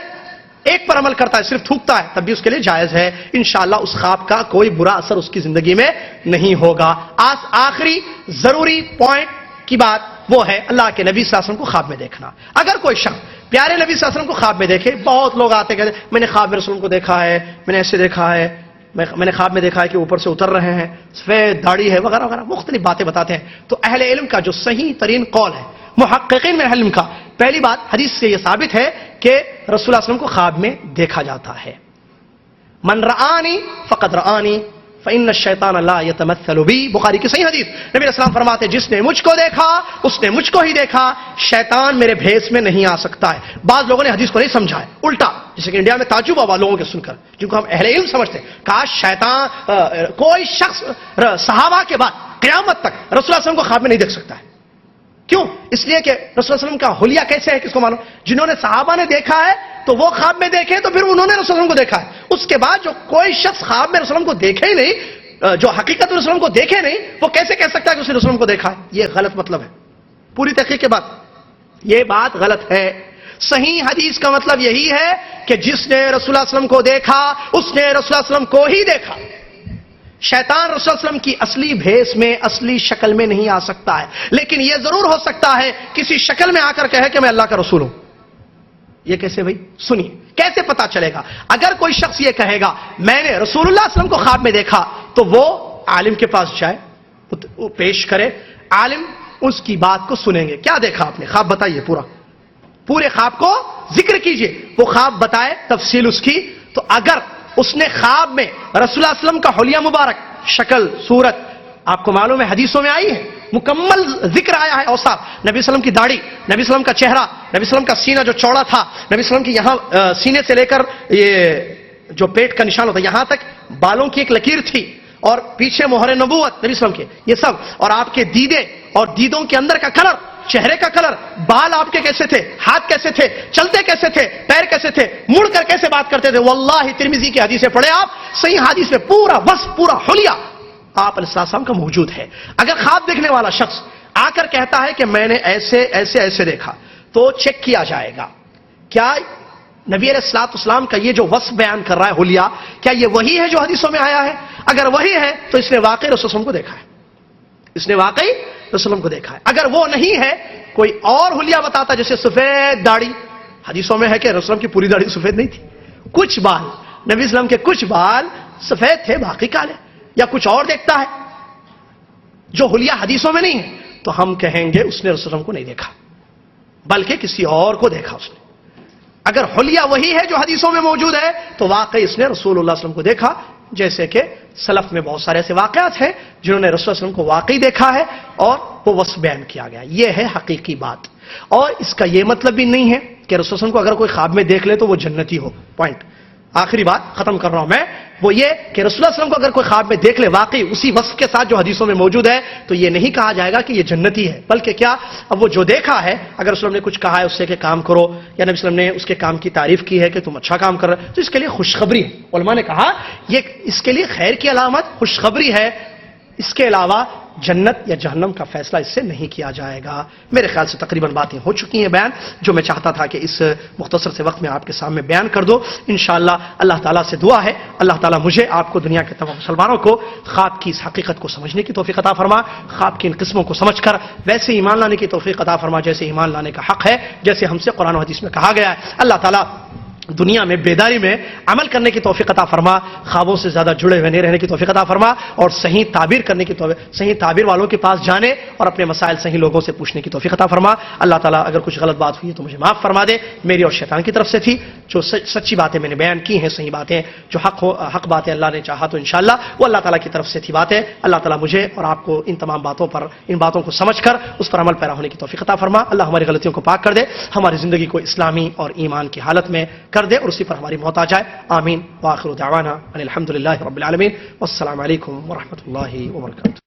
ایک پر عمل کرتا ہے, صرف تھوکتا ہے, تب بھی اس کے لیے جائز ہے. انشاءاللہ اس خواب کا کوئی برا اثر اس کی زندگی میں نہیں ہوگا. آخری ضروری پوائنٹ کی بات وہ ہے اللہ کے نبی صلی اللہ علیہ وسلم کو خواب میں دیکھنا. اگر کوئی شخص پیارے نبی صلی اللہ علیہ وسلم کو خواب میں دیکھے, بہت لوگ آتے کہتے میں نے خواب میں رسول کو دیکھا ہے, میں نے ایسے دیکھا ہے, میں نے خواب میں دیکھا ہے کہ اوپر سے اتر رہے ہیں, سفید داڑھی ہے, وغیرہ وغیرہ مختلف باتیں بتاتے ہیں. تو اہل علم کا جو صحیح ترین قول ہے, محققین میں اہل علم کا, پہلی بات حدیث سے یہ ثابت ہے کہ رسول اللہ صلی اللہ علیہ وسلم کو خواب میں دیکھا جاتا ہے. من رآنی فقد رآنی فإن الشیطان لا يتمثل بی, بخاری کی صحیح حدیث. نبی علیہ السلام فرماتے جس نے مجھ کو دیکھا اس نے مجھ کو ہی دیکھا, شیطان میرے بھیس میں نہیں آ سکتا ہے. بعض لوگوں نے حدیث کو نہیں سمجھا ہے, الٹا, جیسے کہ انڈیا میں تعجب ہوا لوگوں کے سن کر, جن کو ہم اہل علم سمجھتے ہیں, کاش شیطان کوئی شخص صحابہ کے بعد قیامت تک رسول اللہ صلی اللہ علیہ وسلم کو خواب میں نہیں دیکھ سکتا ہے. کیوں؟ اس لیے کہ رسول اللہ صلی اللہ علیہ وسلم کا حلیہ کیسے ہے, کس کو معلوم؟ جنہوں نے صحابہ نے دیکھا ہے تو وہ خواب میں دیکھے تو پھر انہوں نے رسول اللہ علیہ وسلم کو دیکھا ہے. اس کے بعد جو کوئی شخص خواب میں رسول اللہ علیہ وسلم کو دیکھے ہی نہیں, جو حقیقت میں رسول اللہ علیہ وسلم کو دیکھے نہیں, وہ کیسے کہہ سکتا ہے کہ اس نے رسول اللہ علیہ وسلم کو دیکھا ہے؟ یہ غلط مطلب ہے. پوری تحقیق کے بعد یہ بات غلط ہے. صحیح حدیث کا مطلب یہی ہے کہ جس نے رسول اللہ صلی اللہ علیہ وسلم کو دیکھا اس نے رسول اللہ صلی اللہ علیہ وسلم کو ہی دیکھا. شیطان رسول اللہ صلی اللہ علیہ وسلم کی اصلی بھیس میں, اصلی شکل میں نہیں آ سکتا ہے, لیکن یہ ضرور ہو سکتا ہے کسی شکل میں آ کر کہے کہ میں اللہ کا رسول ہوں. یہ کیسے بھائی؟ سنیے کیسے پتا چلے گا. اگر کوئی شخص یہ کہے گا میں نے رسول اللہ صلی اللہ علیہ وسلم کو خواب میں دیکھا, تو وہ عالم کے پاس جائے, وہ پیش کرے, عالم اس کی بات کو سنیں گے. کیا دیکھا آپ نے؟ خواب بتائیے, پورے خواب کو ذکر کیجئے, وہ خواب بتائے تفصیل اس کی. تو اگر اس نے خواب میں رسول اللہ صلی اللہ علیہ وسلم کا حلیہ مبارک, شکل, صورت, آپ کو معلوم ہے حدیثوں میں آئی ہے, مکمل ذکر آیا ہے اوصاف, نبی صلی اللہ علیہ وسلم کی داڑھی, نبی صلی اللہ علیہ وسلم کا چہرہ, نبی صلی اللہ علیہ وسلم کا سینہ جو چوڑا تھا, نبی صلی اللہ علیہ وسلم کی یہاں سینے سے لے کر یہ جو پیٹ کا نشان ہوتا ہے یہاں تک بالوں کی ایک لکیر تھی, اور پیچھے مہر نبوت نبی صلی اللہ علیہ وسلم کے, یہ سب, اور آپ کے دیدے اور دیدوں کے اندر کا کلر, چہرے کا کلر, بال آپ کے کیسے تھے, ہاتھ کیسے تھے, چلتے کیسے تھے, پیر کیسے تھے, مڑ کر کیسے بات کرتے تھے. واللہ ترمذی کی حدیثیں پڑھے آپ, صحیح حدیث میں پورا وصف, پورا حلیہ آپ علیہ السلام کا موجود ہے. اگر خواب دیکھنے والا شخص آ کر کہتا ہے کہ میں نے ایسے ایسے ایسے دیکھا, تو چیک کیا جائے گا کیا نبی علیہ الصلوۃ والسلام کا یہ جو وصف بیان کر رہا ہے حلیہ, کیا یہ وہی ہے جو حدیثوں میں آیا ہے؟ اگر وہی ہے تو اس نے واقعی رسول اللہ کو دیکھا ہے, اس نے واقعی رسول اللہ کو دیکھا ہے. اگر وہ نہیں ہے, کوئی اور حلیہ بتاتا, جیسے سفید داڑھی, حدیثوں میں ہے کہ رسول اللہ کی پوری داڑھی سفید نہیں تھی, کچھ بال, نبی صلی اللہ علیہ وسلم کے کچھ بال سفید تھے باقی کالے, یا کچھ اور دیکھتا ہے جو حلیہ حدیثوں میں نہیں ہے, تو ہم کہیں گے اس نے رسول اللہ کو نہیں دیکھا بلکہ کسی اور کو دیکھا اس نے. اگر حلیہ وہی ہے جو حدیثوں میں موجود ہے تو واقعی اس نے رسول اللہ صلی اللہ علیہ وسلم کو دیکھا, جیسے کہ سلف میں بہت سارے ایسے واقعات ہیں جنہوں نے رسول اللہ صلی اللہ علیہ وسلم کو واقعی دیکھا ہے اور وہ وصف بیان کیا گیا. یہ ہے حقیقی بات, اور اس کا یہ مطلب بھی نہیں ہے کہ رسول اللہ صلی اللہ علیہ وسلم کو اگر کوئی خواب میں دیکھ لے تو وہ جنتی ہو. پوائنٹ, آخری بات ختم کر رہا ہوں میں, وہ یہ کہ رسول اللہ صلی اللہ علیہ وسلم کو اگر کوئی خواب میں دیکھ لے واقعی اسی وصف کے ساتھ جو حدیثوں میں موجود ہے, تو یہ نہیں کہا جائے گا کہ یہ جنتی ہے, بلکہ کیا, اب وہ جو دیکھا ہے, اگر رسول اللہ نے کچھ کہا ہے اس سے کہ کام کرو, یا نبی صلی اللہ علیہ وسلم نے اس کے کام کی تعریف کی ہے کہ تم اچھا کام کر رہے, تو اس کے لیے خوشخبری ہے. علماء نے کہا یہ اس کے لیے خیر کی علامت خوشخبری ہے, اس کے علاوہ جنت یا جہنم کا فیصلہ اس سے نہیں کیا جائے گا۔ میرے خیال سے تقریباً باتیں ہو چکی ہیں بیان، جو میں چاہتا تھا کہ اس مختصر سے وقت میں آپ کے سامنے بیان کر دو۔ انشاءاللہ اللہ تعالیٰ سے دعا ہے اللہ تعالیٰ مجھے آپ کو دنیا کے تمام مسلمانوں کو خواب کی اس حقیقت کو سمجھنے کی توفیق عطا فرما، خواب کی ان قسموں کو سمجھ کر ویسے ایمان لانے کی توفیق عطا فرما جیسے ایمان لانے کا حق ہے، جیسے ہم سے قرآن و حدیث میں کہا گیا ہے۔ اللہ تعالیٰ دنیا میں بیداری میں عمل کرنے کی توفیق عطا فرما، خوابوں سے زیادہ جڑے ہوئے نہیں رہنے کی توفیق عطا فرما، اور صحیح تعبیر کرنے کی صحیح تعبیر والوں کے پاس جانے اور اپنے مسائل صحیح لوگوں سے پوچھنے کی توفیق عطا فرما۔ اللہ تعالیٰ اگر کچھ غلط بات ہوئی ہے تو مجھے معاف فرما دے، میری اور شیطان کی طرف سے تھی۔ جو سچی باتیں میں نے بیان کی ہیں، صحیح باتیں جو حق باتیں اللہ نے چاہا تو انشاءاللہ وہ اللہ تعالیٰ کی طرف سے تھی باتیں۔ اللہ تعالیٰ مجھے اور آپ کو ان تمام باتوں پر، ان باتوں کو سمجھ کر اس پر عمل پیرا ہونے کی توفیق عطا فرما۔ اللہ ہماری غلطیوں کو پاک کر دے، ہماری زندگی کو اسلامی اور ایمان کی حالت میں کر دے اور اسی پر ہماری موت آ جائے۔ آمین۔ وآخر دعوانا ان الحمد للہ رب العالمین، والسلام علیکم ورحمۃ اللہ وبرکاتہ۔